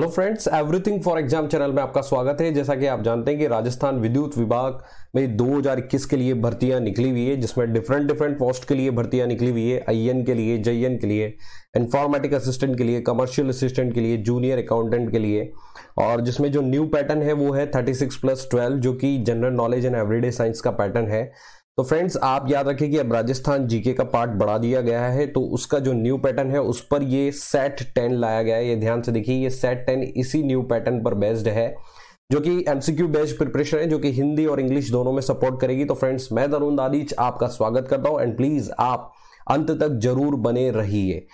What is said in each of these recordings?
Hello friends, everything for exam channel में आपका स्वागत है। जैसा कि आप जानते हैं कि राजस्थान विद्युत विभाग में 2021 के लिए भर्तियां निकली हुई है, जिसमें डिफरेंट पोस्ट के लिए भर्तियां निकली हुई है। आईएन के लिए, जेईएन के लिए, इंफॉर्मेटिक असिस्टेंट के लिए, कमर्शियल असिस्टेंट के लिए, जूनियर अकाउंटेंट के लिए, और जिसमें जो न्यू पैटर्न है वो है 36+12 जो कि general knowledge and everyday science का पैटर्न है। तो फ्रेंड्स, आप याद रखें कि अब राजस्थान जीके का पार्ट बढ़ा दिया गया है, तो उसका जो न्यू पैटर्न है उस पर ये सेट 10 लाया गया है। ये ध्यान से देखिए, ये सेट 10 इसी न्यू पैटर्न पर बेस्ड है, जो कि एमसीक्यू बेस्ड प्रिपरेशन है, जो कि हिंदी और इंग्लिश दोनों में सपोर्ट करेगी। तो फ्रेंड्स, मैं तरुण दादीच आपका स्वागत करता हूं एंड प्लीज आप अंत तक जरूर बने रहिए।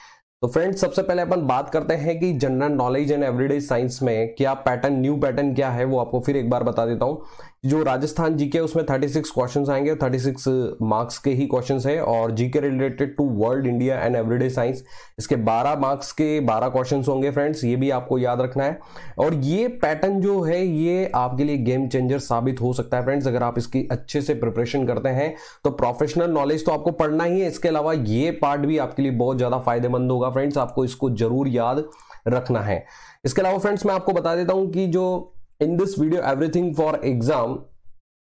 तो फ्रेंड्स, सबसे पहले अपन बात करते हैं कि general knowledge and everyday science में क्या पैटर्न, न्यू पैटर्न क्या है, वो आपको फिर एक बार बता देता हूं। जो राजस्थान जीके उसमें 36 क्वेश्चंस आएंगे, 36 मार्क्स के ही क्वेश्चंस है, और GK related to world, India and everyday science इसके 12 मार्क्स के 12 क्वेश्चंस होंगे फ्रेंड्स, ये भी आपको याद रखना है। और ये पैटर्न जो है ये आपके लिए गेम चेंजर साबित हो सकता है फ्रेंड्स, अगर आप इसकी अच्छे से प्रिपरेशन करते हैं। तो प्रोफेशनल नॉलेज तो आपको पढ़ना ही है, इसके अलावा ये पार्ट भी आपके लिए बहुत ज्यादा फायदेमंद होगा फ्रेंड्स, आपको इसको जरूर याद रखना है। इसके अलावा फ्रेंड्स, मैं आपको बता देता हूं कि जो in this video everything for exam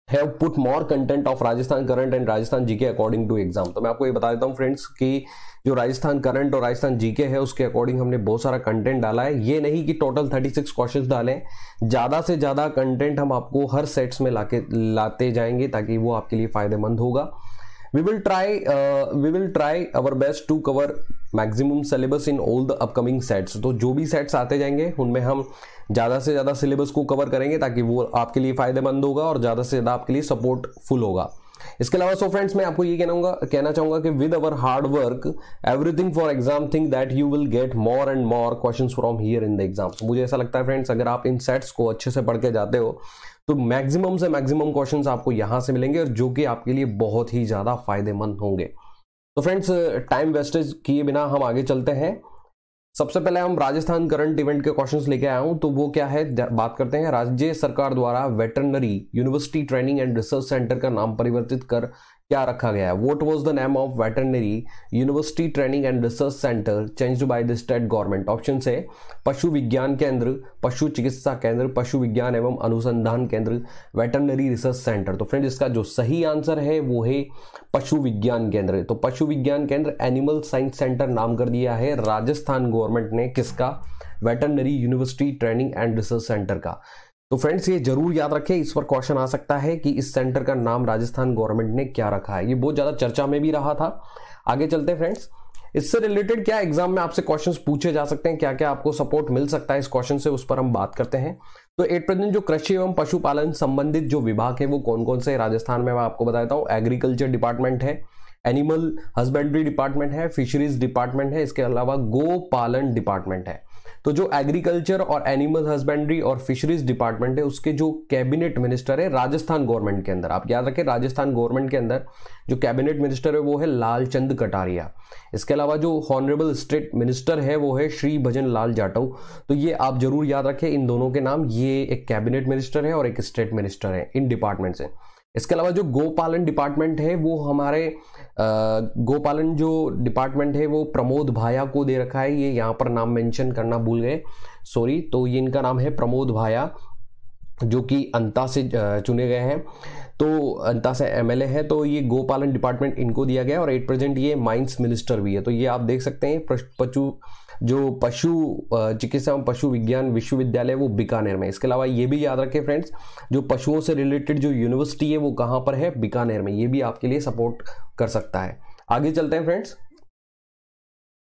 have put more content of Rajasthan current and Rajasthan GK according to exam. तो मैं आपको ये बता देता हूं फ्रेंड्स कि जो राजस्थान करंट और राजस्थान जीके है उसके अकॉर्डिंग हमने बहुत सारा कंटेंट डाला है। ये नहीं कि टोटल 36 क्वेश्चंस डालें, ज्यादा से ज्यादा कंटेंट हम आपको हर सेट्स में लाते जाएंगे ताकि वो आपके लिए फायदेमंद होगा। We will try our best to cover maximum syllabus in all the upcoming sets। तो जो भी सेट्स आते जाएंगे उनमें हम ज्यादा से ज्यादा सिलेबस को कवर करेंगे ताकि वो आपके लिए फायदेमंद होगा और ज्यादा से ज्यादा आपके लिए सपोर्टफुल होगा। इसके अलावा सो फ्रेंड्स, मैं आपको ये कहना चाहूंगा कि with our hard work everything for exam, think that you will get more and more questions from here in the exams. मुझे ऐसा लगता है फ्रेंड्स, अगर आप इन सेट्स को अच्छे से पढ़ के जाते हो तो मैक्सिमम से मैक्सिमम क्वेश्चंस आपको यहां से मिलेंगे, और जो कि आपके लिए बहुत ही ज्यादा फायदेमंद होंगे। तो फ्रेंड्स, टाइम वेस्टेज किए बिना हम आगे चलते हैं। सबसे पहले हम राजस्थान करंट इवेंट के क्वेश्चंस लेके आया हूं, तो वो क्या है बात करते हैं। राज्य सरकार द्वारा veterinary university training and research centre का नाम परिवर्तित कर क्या रखा गया है? What was the name of veterinary university training and research centre changed by the state government? Option है पशु विज्ञान केंद्र, पशु चिकित्सा केंद्र, पशु विज्ञान एवं अनुसंधान केंद्र, वेटरनरी रिसर्च सेंटर। तो फ्रेंड, इसका जो सही आंसर है वो है पशु विज्ञान केंद्र। तो पशु विज्ञान केंद्र एनिमल साइंस सेंटर नाम कर दिया है राजस्थान गवर्नमेंट ने, किसका? Veterinary university training and research centre का। तो फ्रेंड्स, ये जरूर याद रखें, इस पर क्वेश्चन आ सकता है कि इस सेंटर का नाम राजस्थान गवर्नमेंट ने क्या रखा है। ये बहुत ज्यादा चर्चा में भी रहा था। आगे चलते हैं फ्रेंड्स, इससे रिलेटेड क्या एग्जाम में आपसे क्वेश्चंस पूछे जा सकते हैं, क्या क्या आपको सपोर्ट मिल सकता है इस क्वेश्चन से, उस पर हम बात करते हैं। तो एट प्रेजेंट जो कृषि एवं पशुपालन संबंधित जो विभाग है वो कौन कौन से राजस्थान में, मैं आपको बता देता हूँ। एग्रीकल्चर डिपार्टमेंट है, एनिमल हस्बेंड्री डिपार्टमेंट है, फिशरीज डिपार्टमेंट है, इसके अलावा गोपालन डिपार्टमेंट है। तो जो एग्रीकल्चर और एनिमल हस्बेंड्री और फिशरीज डिपार्टमेंट है उसके जो कैबिनेट मिनिस्टर है राजस्थान गवर्नमेंट के अंदर, आप याद रखें राजस्थान गवर्नमेंट के अंदर जो कैबिनेट मिनिस्टर है वो है लालचंद कटारिया। इसके अलावा जो हॉनरेबल स्टेट मिनिस्टर है वो है श्री भजन लाल जाटव। तो ये आप जरूर याद रखें, इन दोनों के नाम, ये एक कैबिनेट मिनिस्टर है और एक स्टेट मिनिस्टर है इन डिपार्टमेंट से। इसके अलावा जो गोपालन डिपार्टमेंट है वो हमारे गोपालन जो डिपार्टमेंट है वो प्रमोद भाया को दे रखा है। ये यहाँ पर नाम मेंशन करना भूल गए, सॉरी। तो ये इनका नाम है प्रमोद भाया, जो कि अंता से चुने गए हैं, तो अंता से एमएलए है। तो ये गोपालन डिपार्टमेंट इनको दिया गया और एट प्रेजेंट ये माइंस मिनिस्टर भी है। तो ये आप देख सकते हैं पशु चिकित्सा एवं पशु विज्ञान विश्वविद्यालय वो बीकानेर में। इसके अलावा ये भी याद रखें फ्रेंड्स, जो पशुओं से रिलेटेड जो यूनिवर्सिटी है वो कहां पर है? बीकानेर में। ये भी आपके लिए सपोर्ट कर सकता है। आगे चलते हैं फ्रेंड्स,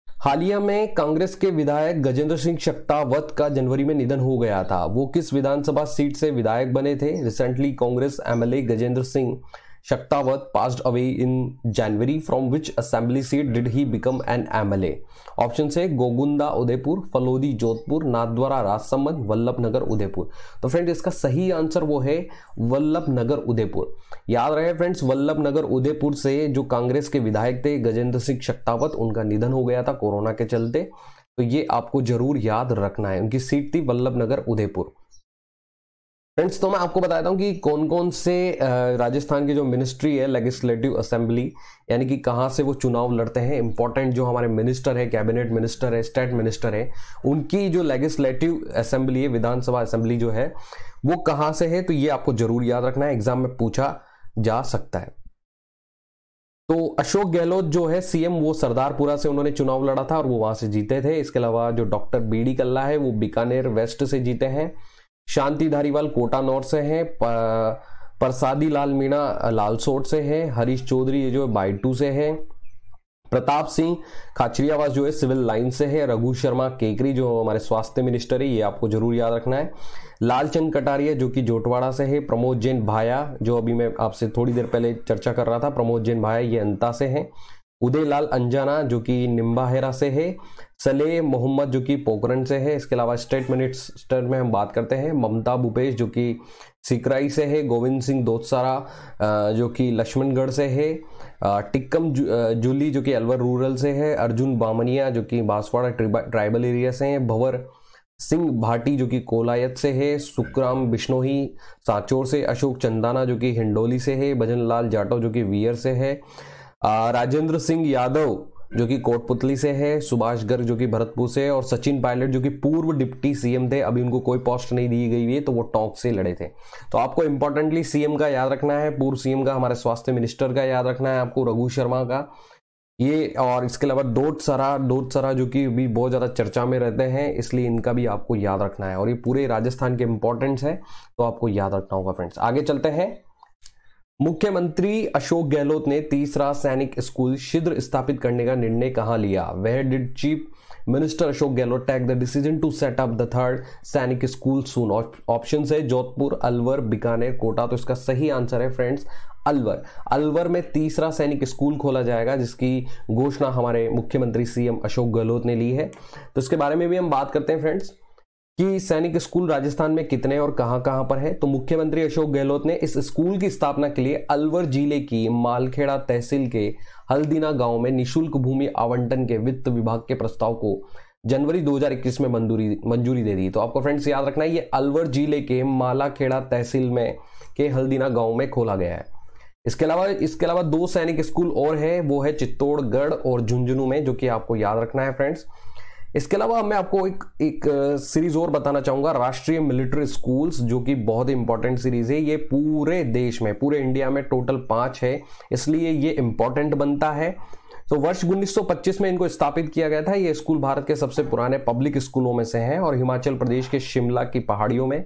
हालिया में कांग्रेस के विधायक गजेंद्र सिंह शेखावत का जनवरी में निधन हो गया था। वो किस विधानसभा सीट से विधायक बने थे? Recently Congress MLA Gajendra Singh Shekhawat passed away in January. From which assembly seat did he become an MLA? Option है गोगुंदा उदयपुर, फलोदी जोधपुर, नाथद्वारा राजसमंद, वल्लभनगर उदयपुर। तो फ्रेंड, इसका सही आंसर वो है वल्लभनगर उदयपुर। याद रहे फ्रेंड्स, वल्लभनगर उदयपुर से जो कांग्रेस के विधायक थे गजेंद्र सिंह शेखावत, उनका निधन हो गया था कोरोना के चलते। तो ये आपको जरूर याद रखना है, उनकी सीट थी वल्लभनगर उदयपुर। फ्रेंड्स, तो मैं आपको बताता हूं कि कौन कौन से राजस्थान की जो मिनिस्ट्री है, लेजिस्लेटिव असेंबली, यानी कि कहां से वो चुनाव लड़ते हैं, इंपॉर्टेंट जो हमारे मिनिस्टर है, कैबिनेट मिनिस्टर है, स्टेट मिनिस्टर है, उनकी जो लेजिस्लेटिव असेंबली है, विधानसभा असेंबली जो है, वो कहां से है, तो ये आपको जरूर याद रखना है, एग्जाम में पूछा जा सकता है। तो अशोक गहलोत जो है सीएम, वो सरदारपुरा से उन्होंने चुनाव लड़ा था और वो वहां से जीते थे। इसके अलावा जो डॉक्टर बीडी कल्ला है वो बीकानेर वेस्ट से जीते हैं। शांति धारीवाल कोटा नॉर्थ से हैं। प्रसादी लाल मीणा लालसोट से हैं। हरीश चौधरी जो बाइटू से हैं। प्रताप सिंह खाचरियावास जो है सिविल लाइन से है। रघु शर्मा केकरी जो हमारे स्वास्थ्य मिनिस्टर है, ये आपको जरूर याद रखना है। लालचंद कटारिया जो कि जोटवाड़ा से है। प्रमोद जैन भाया जो अभी मैं आपसे थोड़ी देर पहले चर्चा कर रहा था, प्रमोद जैन भाया ये अंता से हैं। उदयलाल अंजाना जो कि निम्बाहेरा से है। सलेह मोहम्मद जो कि पोखरण से है। इसके अलावा स्टेट मिनिस्टर में हम बात करते हैं, ममता भूपेश जो कि सिकराई से है। गोविंद सिंह दोतसारा जो कि लक्ष्मणगढ़ से है। टिक्कम जूली जो कि अलवर रूरल से है। अर्जुन बामनिया जो कि बांसवाड़ा ट्राइबल एरिया से है। भंवर सिंह भाटी जो कि कोलायत से है। सुखराम बिश्नोई सांचौर से। अशोक चंदाना जो कि हिंडोली से है। भजन लाल जाटव जो कि वियर से है। राजेंद्र सिंह यादव जो कि कोटपुतली से है। सुभाष गर्ग जो कि भरतपुर से है। और सचिन पायलट जो कि पूर्व डिप्टी सीएम थे, अभी उनको कोई पोस्ट नहीं दी गई है, तो वो टोंक से लड़े थे। तो आपको इंपॉर्टेंटली सीएम का याद रखना है, पूर्व सीएम का, हमारे स्वास्थ्य मिनिस्टर का याद रखना है आपको, रघु शर्मा का ये। और इसके अलावा डोट सरा जो कि भी बहुत ज्यादा चर्चा में रहते हैं, इसलिए इनका भी आपको याद रखना है। और ये पूरे राजस्थान के इंपॉर्टेंस है, तो आपको याद रखना होगा। फ्रेंड्स, आगे चलते हैं। मुख्यमंत्री अशोक गहलोत ने तीसरा सैनिक स्कूल शिद्र स्थापित करने का निर्णय कहां लिया? Where did chief minister Ashok Gehlot take the decision to set up the third Sainik school soon? Option है जोधपुर, अलवर, बीकानेर, कोटा। तो इसका सही आंसर है फ्रेंड्स अलवर। अलवर में तीसरा सैनिक स्कूल खोला जाएगा, जिसकी घोषणा हमारे मुख्यमंत्री सीएम अशोक गहलोत ने ली है। तो इसके बारे में भी हम बात करते हैं फ्रेंड्स कि सैनिक स्कूल राजस्थान में कितने और कहां कहां पर है। तो मुख्यमंत्री अशोक गहलोत ने इस स्कूल की स्थापना के लिए अलवर जिले की मालखेड़ा तहसील के हल्दीना गांव में निशुल्क भूमि आवंटन के वित्त विभाग के प्रस्ताव को जनवरी 2021 में मंजूरी दे दी। तो आपको फ्रेंड्स याद रखना है, ये अलवर जिले के मालाखेड़ा तहसील में के हल्दीना गांव में खोला गया है। इसके अलावा दो सैनिक स्कूल और है, वो है चित्तौड़गढ़ और झुंझुनू में, जो कि आपको याद रखना है फ्रेंड्स। इसके अलावा मैं आपको एक सीरीज और बताना चाहूंगा, राष्ट्रीय मिलिट्री स्कूल्स, जो कि बहुत इंपॉर्टेंट सीरीज है। ये पूरे देश में, पूरे इंडिया में टोटल 5 है, इसलिए ये इंपॉर्टेंट बनता है। तो वर्ष 1925 में इनको स्थापित किया गया था। ये स्कूल भारत के सबसे पुराने पब्लिक स्कूलों में से हैं और हिमाचल प्रदेश के शिमला की पहाड़ियों में,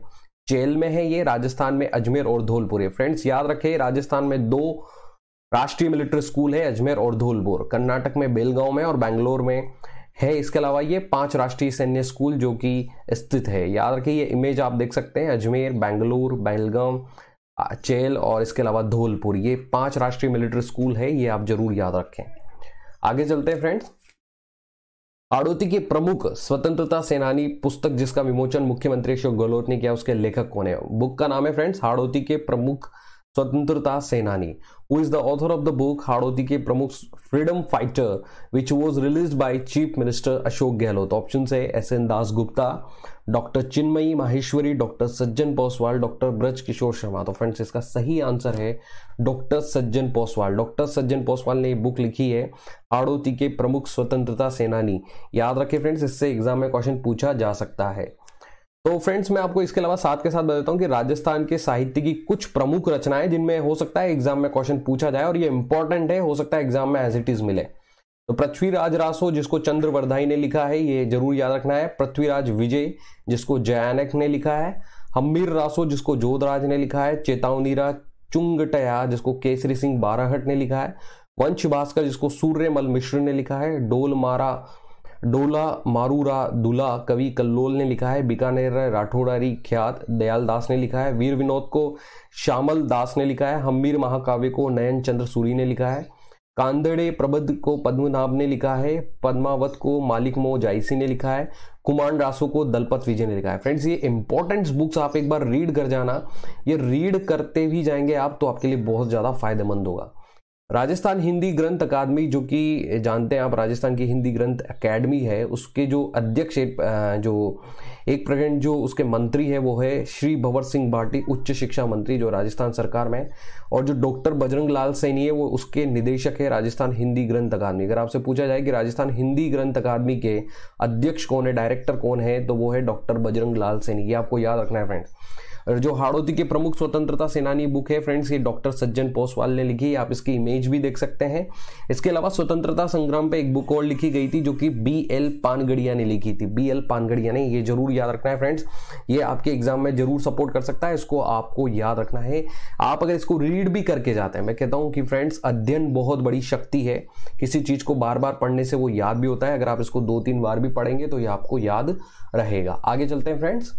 चेल में है ये। राजस्थान में अजमेर और धौलपुर है। फ्रेंड्स याद रखें, राजस्थान में 2 राष्ट्रीय मिलिट्री स्कूल है, अजमेर और धौलपुर। कर्नाटक में बेलगांव में और बेंगलोर में है। इसके अलावा ये 5 राष्ट्रीय सैन्य स्कूल जो कि स्थित है। याद रखिए, ये इमेज आप देख सकते हैं, अजमेर, बेंगलुरु, बेलगाम, चेल और इसके अलावा धौलपुर, ये 5 राष्ट्रीय मिलिट्री स्कूल है, ये आप जरूर याद रखें। आगे चलते हैं फ्रेंड्स। हाड़ौती के प्रमुख स्वतंत्रता सेनानी पुस्तक जिसका विमोचन मुख्यमंत्री अशोक गहलोत ने किया, उसके लेखक कौन है? बुक का नाम है फ्रेंड्स हाड़ौती के प्रमुख स्वतंत्रता सेनानी। Who is the author of the book Hadoti के प्रमुख freedom fighter which was released by chief minister Ashok Gehlot? Option है SN Dasgupta, doctor Chinmayi Maheshwari, doctor सज्जन पोसवाल, डॉक्टर ब्रज किशोर शर्मा। तो फ्रेंड्स इसका सही आंसर है डॉक्टर सज्जन पोसवाल। डॉक्टर सज्जन पोसवाल ने ये बुक लिखी है, हाड़ौती के प्रमुख स्वतंत्रता सेनानी। याद रखें फ्रेंड्स, इससे एग्जाम में क्वेश्चन पूछा जा सकता है। तो फ्रेंड्स मैं आपको इसके अलावा साथ के साथ बताता हूं कि राजस्थान के साहित्य की कुछ प्रमुख रचनाएं जिनमें हो सकता है एग्जाम में क्वेश्चन पूछा जाए, और ये इंपॉर्टेंट है, हो सकता है एग्जाम में एज इट इज मिले। तो पृथ्वीराज रासो जिसको चंद्रवर्धाई ने लिखा है, ये जरूर याद रखना है। पृथ्वीराज विजय जिसको जयानक ने लिखा है। हम्मीर रासो जिसको जोधराज ने लिखा है। चेतावनीरा चुंगटया जिसको केसरी सिंह बाराहट ने लिखा है। वंश भास्कर जिसको सूर्यमल मिश्र ने लिखा है। डोला मारूरा दुला कवि कल्लोल ने लिखा है। बीकानेर राठौड़ारी ख्यात दयाल दास ने लिखा है। वीर विनोद को श्यामल दास ने लिखा है। हम्मीर महाकाव्य को नयन चंद्र सूरी ने लिखा है। कांदड़े प्रबंध को पद्मनाभ ने लिखा है। पद्मावत को मालिक मो जायसी ने लिखा है। कुमार रासो को दलपत विजय ने लिखा है। फ्रेंड्स ये इंपॉर्टेंट बुक्स आप एक बार रीड कर जाना, ये रीड करते भी जाएंगे आप तो आपके लिए बहुत ज्यादा फायदेमंद होगा। राजस्थान हिंदी ग्रंथ अकादमी, जो कि जानते हैं आप राजस्थान की हिंदी ग्रंथ अकेडमी है, उसके जो अध्यक्ष जो एक प्रेजेंट जो उसके मंत्री है वो है श्री भंवर सिंह भाटी, उच्च शिक्षा मंत्री जो राजस्थान सरकार में। और जो डॉक्टर बजरंग लाल सैनी है वो उसके निदेशक है राजस्थान हिंदी ग्रंथ अकादमी। अगर आपसे पूछा जाए कि राजस्थान हिंदी ग्रंथ अकादमी के अध्यक्ष कौन है, डायरेक्टर कौन है, तो वो है डॉक्टर बजरंग लाल सैनी। ये आपको याद रखना है फ्रेंड्स। जो हाड़ौती के प्रमुख स्वतंत्रता सेनानी बुक है फ्रेंड्स, ये डॉक्टर सज्जन पोसवाल ने लिखी। आप इसकी इमेज भी देख सकते हैं। इसके अलावा स्वतंत्रता संग्राम पे एक बुक और लिखी गई थी जो कि BL पानगढ़िया ने लिखी थी। BL पानगढ़िया ने, ये जरूर याद रखना है फ्रेंड्स। ये आपके एग्जाम में जरूर सपोर्ट कर सकता है, इसको आपको याद रखना है। आप अगर इसको रीड भी करके जाते हैं, मैं कहता हूं कि फ्रेंड्स अध्ययन बहुत बड़ी शक्ति है। किसी चीज को बार बार पढ़ने से वो याद भी होता है। अगर आप इसको 2-3 बार भी पढ़ेंगे तो ये आपको याद रहेगा। आगे चलते हैं फ्रेंड्स।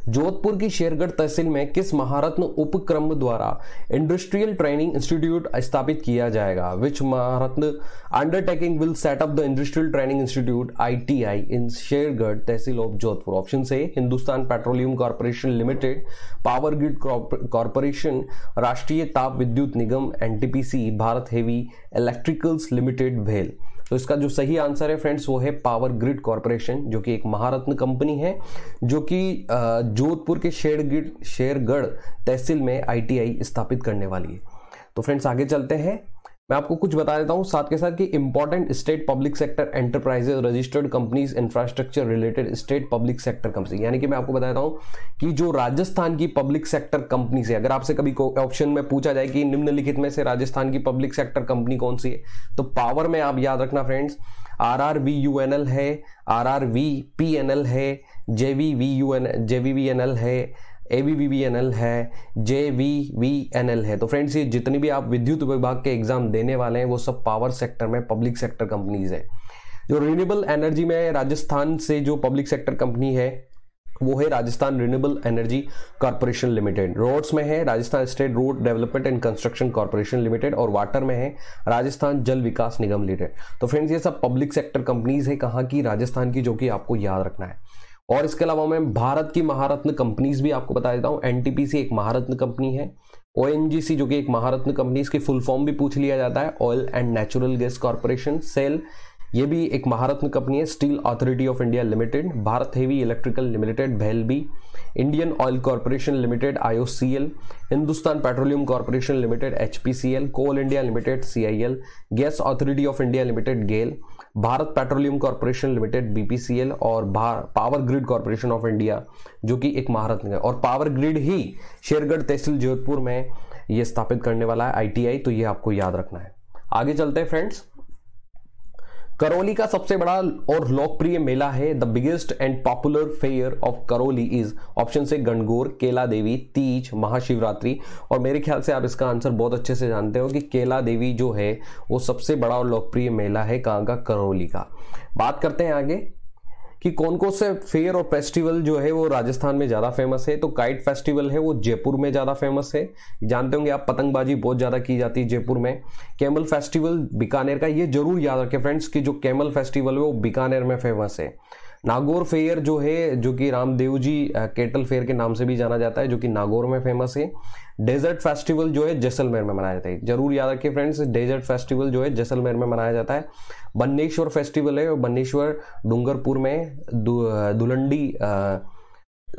जोधपुर की शेरगढ़ तहसील में किस महारत्न उपक्रम द्वारा इंडस्ट्रियल ट्रेनिंग इंस्टीट्यूट स्थापित किया जाएगा? Which Maharatna undertaking will set up the industrial training institute ITI in Shergarh tehsil of Jodhpur? Option से Hindustan petroleum corporation limited, power grid corporation, Rashtriya Tap Vidyut Nigam NTPC, Bharat heavy electricals limited, भेल। तो इसका जो सही आंसर है फ्रेंड्स वो है पावर ग्रिड कॉर्पोरेशन, जो कि एक महारत्न कंपनी है जो कि जोधपुर के शेरगढ़ तहसील में ITI स्थापित करने वाली है। तो फ्रेंड्स आगे चलते हैं। मैं आपको कुछ बता देता हूं साथ के साथ कि important state public sector enterprises registered companies infrastructure related state public sector company, यानी कि मैं आपको बताता हूं कि जो राजस्थान की पब्लिक सेक्टर कंपनी से, अगर आपसे कभी ऑप्शन में पूछा जाए कि निम्नलिखित में से राजस्थान की पब्लिक सेक्टर कंपनी कौन सी है, तो पावर में आप याद रखना फ्रेंड्स RRVUNL है, RRVPNL है, JVVNL है, ABVNL है, JVVNL है। तो फ्रेंड्स ये जितनी भी आप विद्युत विभाग के एग्जाम देने वाले हैं वो सब पावर सेक्टर में पब्लिक सेक्टर कंपनीज है। जो रिन्यूएबल एनर्जी में राजस्थान से जो पब्लिक सेक्टर कंपनी है वो है Rajasthan renewable energy corporation limited. Roads में है Rajasthan state road development and construction corporation limited, और वाटर में है राजस्थान जल विकास निगम लिमिटेड। तो फ्रेंड्स ये सब पब्लिक सेक्टर कंपनीज है, कहाँ की? राजस्थान की, जो कि आपको याद रखना है। और इसके अलावा मैं भारत की महारत्न कंपनीज भी आपको बता देता हूं। NTPC एक महारत्न कंपनी है, ONGC जो कि एक महारत्न कंपनी, इसकी फुल फॉर्म भी पूछ लिया जाता है, oil and natural gas corporation. SAIL ये भी एक महारत्न कंपनी है। Steel authority of India limited, Bharat heavy electrical limited, भेल B, Indian oil corporation limited IOCL, Hindustan petroleum corporation limited HPCL, coal India limited CIL, gas authority of India limited GAIL, Bharat petroleum corporation limited BPCL, और power grid corporation of India जो कि एक महारत्न है। और power grid ही शेरगढ़ तहसील जोधपुर में ये स्थापित करने वाला है ITI, तो ये आपको याद रखना है। आगे चलते हैं फ्रेंड्स। करौली का सबसे बड़ा और लोकप्रिय मेला है, the biggest and popular fair of Karauli is, option से गणगौर, केला देवी, तीज, महाशिवरात्रि। और मेरे ख्याल से आप इसका आंसर बहुत अच्छे से जानते हो कि केला देवी जो है वो सबसे बड़ा और लोकप्रिय मेला है कहाँ का? करौली का। बात करते हैं आगे कि कौन कौन से फेयर और फेस्टिवल जो है वो राजस्थान में ज्यादा फेमस है। तो काइट फेस्टिवल है वो जयपुर में ज्यादा फेमस है, जानते होंगे आप, पतंगबाजी बहुत ज्यादा की जाती है जयपुर में। कैमल फेस्टिवल बीकानेर का, ये जरूर याद रखें फ्रेंड्स कि जो कैमल फेस्टिवल है वो बीकानेर में फेमस है। नागौर फेयर जो है, जो कि रामदेव जी केटल फेयर के नाम से भी जाना जाता है, जो कि नागौर में फेमस है। डेजर्ट फेस्टिवल जो है जैसलमेर में मनाया जाता है, जरूर याद रखिए फ्रेंड्स, डेजर्ट फेस्टिवल जो है जैसलमेर में मनाया जाता है। बन्नेश्वर फेस्टिवल है, और बन्नेश्वर डूंगरपुर में।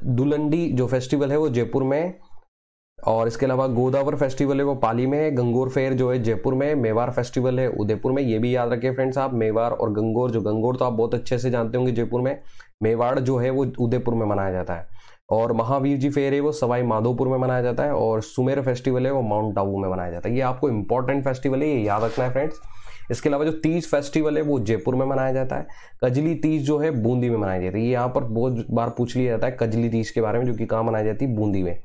दुलंडी जो फेस्टिवल है वो जयपुर में। और इसके अलावा गोदावर फेस्टिवल है वो पाली में है। गंगोर फेयर जो है जयपुर में। मेवाड़ फेस्टिवल है उदयपुर में। ये भी याद रखिए फ्रेंड्स आप, मेवाड़ और गंगोर, जो गंगोर तो आप बहुत अच्छे से जानते होंगे जयपुर में, मेवाड़ जो है वो उदयपुर में मनाया जाता है। और महावीर जी फेयर है वो सवाई माधोपुर में मनाया जाता है। और सुमेर फेस्टिवल है वो माउंट आबू में मनाया जाता है। ये आपको इंपॉर्टेंट फेस्टिवल है, ये याद रखना है फ्रेंड्स। इसके अलावा जो तीज फेस्टिवल है वो जयपुर में मनाया जाता है। कजली तीज जो है बूंदी में मनाई जाती है। ये यहाँ पर बहुत बार पूछ लिया जाता है कजली तीज के बारे में, जो कि कहाँ मनाई जाती है? बूंदी में।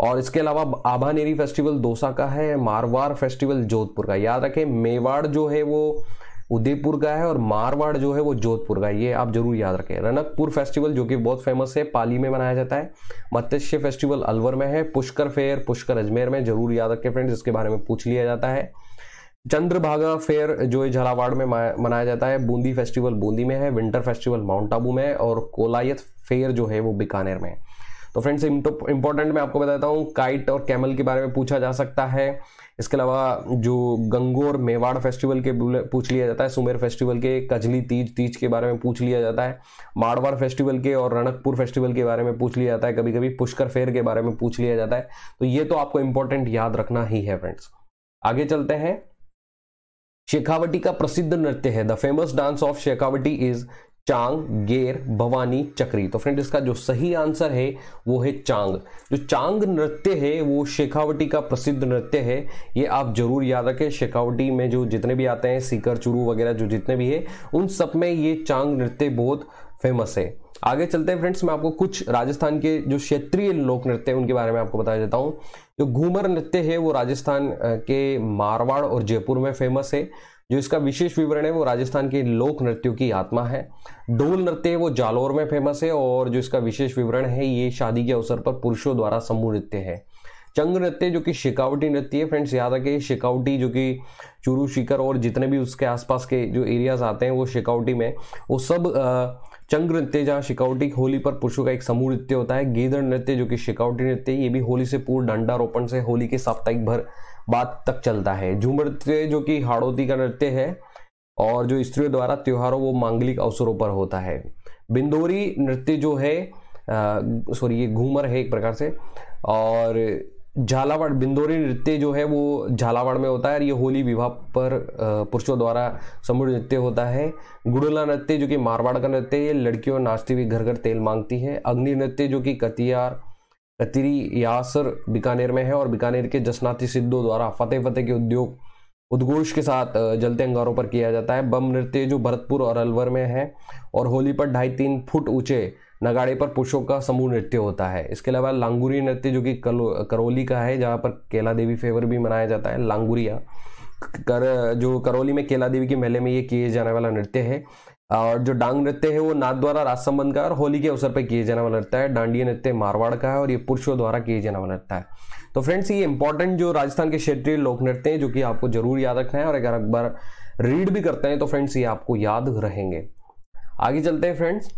और इसके अलावा आभानेरी फेस्टिवल दौसा का है। मारवाड़ फेस्टिवल जोधपुर का। याद रखें, मेवाड़ जो है वो उदयपुर का है और मारवाड़ जो है वो जोधपुर का है, ये आप जरूर याद रखें। रनकपुर फेस्टिवल जो कि बहुत फेमस है, पाली में मनाया जाता है। मत्स्य फेस्टिवल अलवर में है। पुष्कर फेयर पुष्कर अजमेर में, जरूर याद रखें फ्रेंड्स, इसके बारे में पूछ लिया जाता है। चंद्रभागा फेयर जो है झालावाड़ में मनाया जाता है। बूंदी फेस्टिवल बूंदी में है। विंटर फेस्टिवल माउंट आबू में है। और कोलायत फेयर जो है वो बीकानेर में है। तो फ्रेंड्स इंपॉर्टेंट मैं आपको बताता हूँ, काइट और कैमल के बारे में पूछा जा सकता है। इसके अलावा जो गंगोर मेवाड़ फेस्टिवल के पूछ लिया जाता है, सुमेर फेस्टिवल के, कजली तीज के बारे में पूछ लिया जाता है, मारवाड़ फेस्टिवल के और रणकपुर फेस्टिवल के बारे में पूछ लिया जाता है, कभी कभी पुष्कर फेर के बारे में पूछ लिया जाता है। तो ये तो आपको इंपॉर्टेंट याद रखना ही है फ्रेंड्स। आगे चलते हैं। शेखावटी का प्रसिद्ध नृत्य है, the famous dance of Shekhawati is Chang, Ger, Bhavani, चक्री। तो फ्रेंड इसका जो सही आंसर है वो है चांग। जो चांग नृत्य है वो शेखावटी का प्रसिद्ध नृत्य है, ये आप जरूर याद रखें। शेखावटी में जो जितने भी आते हैं सीकर, चुरू वगैरह जो जितने भी है, उन सब में ये चांग नृत्य बहुत फेमस है। आगे चलते हैं फ्रेंड्स, मैं आपको कुछ राजस्थान के जो क्षेत्रीय लोक नृत्य है उनके बारे में आपको बता देता हूँ। जो घूमर नृत्य है वो राजस्थान के मारवाड़ और जयपुर में फेमस है। जो इसका विशेष विवरण है वो राजस्थान के लोक नृत्यों की आत्मा है। ढोल नृत्य है वो जालौर में फेमस है और जो इसका विशेष विवरण है ये शादी के अवसर पर पुरुषों द्वारा समूह नृत्य है। चंग नृत्य जो कि शेखावटी नृत्य है, फ्रेंड्स याद रखिए शेखावटी जो कि चूरू, सीकर और जितने भी उसके आसपास के जो एरियाज आते हैं वो शेखावटी में, वो सब चंग नृत्य जहाँ शेखावटी होली पर पुरुषों का एक समूह नृत्य होता है। गीदड़ नृत्य जो कि शेखावटी नृत्य, ये भी होली से पूर्व डंडा रोपण से होली के साप्ताहिक भर बाद तक चलता है। झूमर नृत्य जो कि हाड़ौती का नृत्य है और जो स्त्रियों द्वारा त्योहारों वो मांगलिक अवसरों पर होता है। बिंदोरी नृत्य जो है ये घूमर है एक प्रकार से, और झालावाड़ बिंदोरी नृत्य जो है वो झालावाड़ में होता है और ये होली विवाह पर पुरुषों द्वारा समूह नृत्य होता है। गुड़ला नृत्य जो कि मारवाड़ का नृत्य है, लड़कियों नाचती हुई घर घर तेल मांगती है। अग्नि नृत्य जो कि कतिरी यासर बीकानेर में है और बीकानेर के जसनाती सिद्धों द्वारा फतेह के उद्घोष के साथ जलते अंगारों पर किया जाता है। बम नृत्य जो भरतपुर और अलवर में है और होली पर 2.5-3 फुट ऊंचे नगाड़े पर पुरुषों का समूह नृत्य होता है। इसके अलावा लांगुरी नृत्य जो कि करौली का है, जहाँ पर केला देवी फेवर भी मनाया जाता है। लांगुरिया जो करौली में केला देवी के मेले में ये किए जाने वाला नृत्य है। और जो डांग नृत्य है वो नाथ द्वारा राज संबंध का और होली के अवसर पर किए जाने वाला नृत्य है। डांडिया नृत्य मारवाड़ का है और ये पुरुषों द्वारा किए जाने वाला नृत्य है। तो फ्रेंड्स ये इंपॉर्टेंट जो राजस्थान के क्षेत्रीय लोक नृत्य हैं जो कि आपको जरूर याद रखना है, और अगर एक बार रीड भी करते हैं तो फ्रेंड्स ये आपको याद रहेंगे। आगे चलते हैं फ्रेंड्स।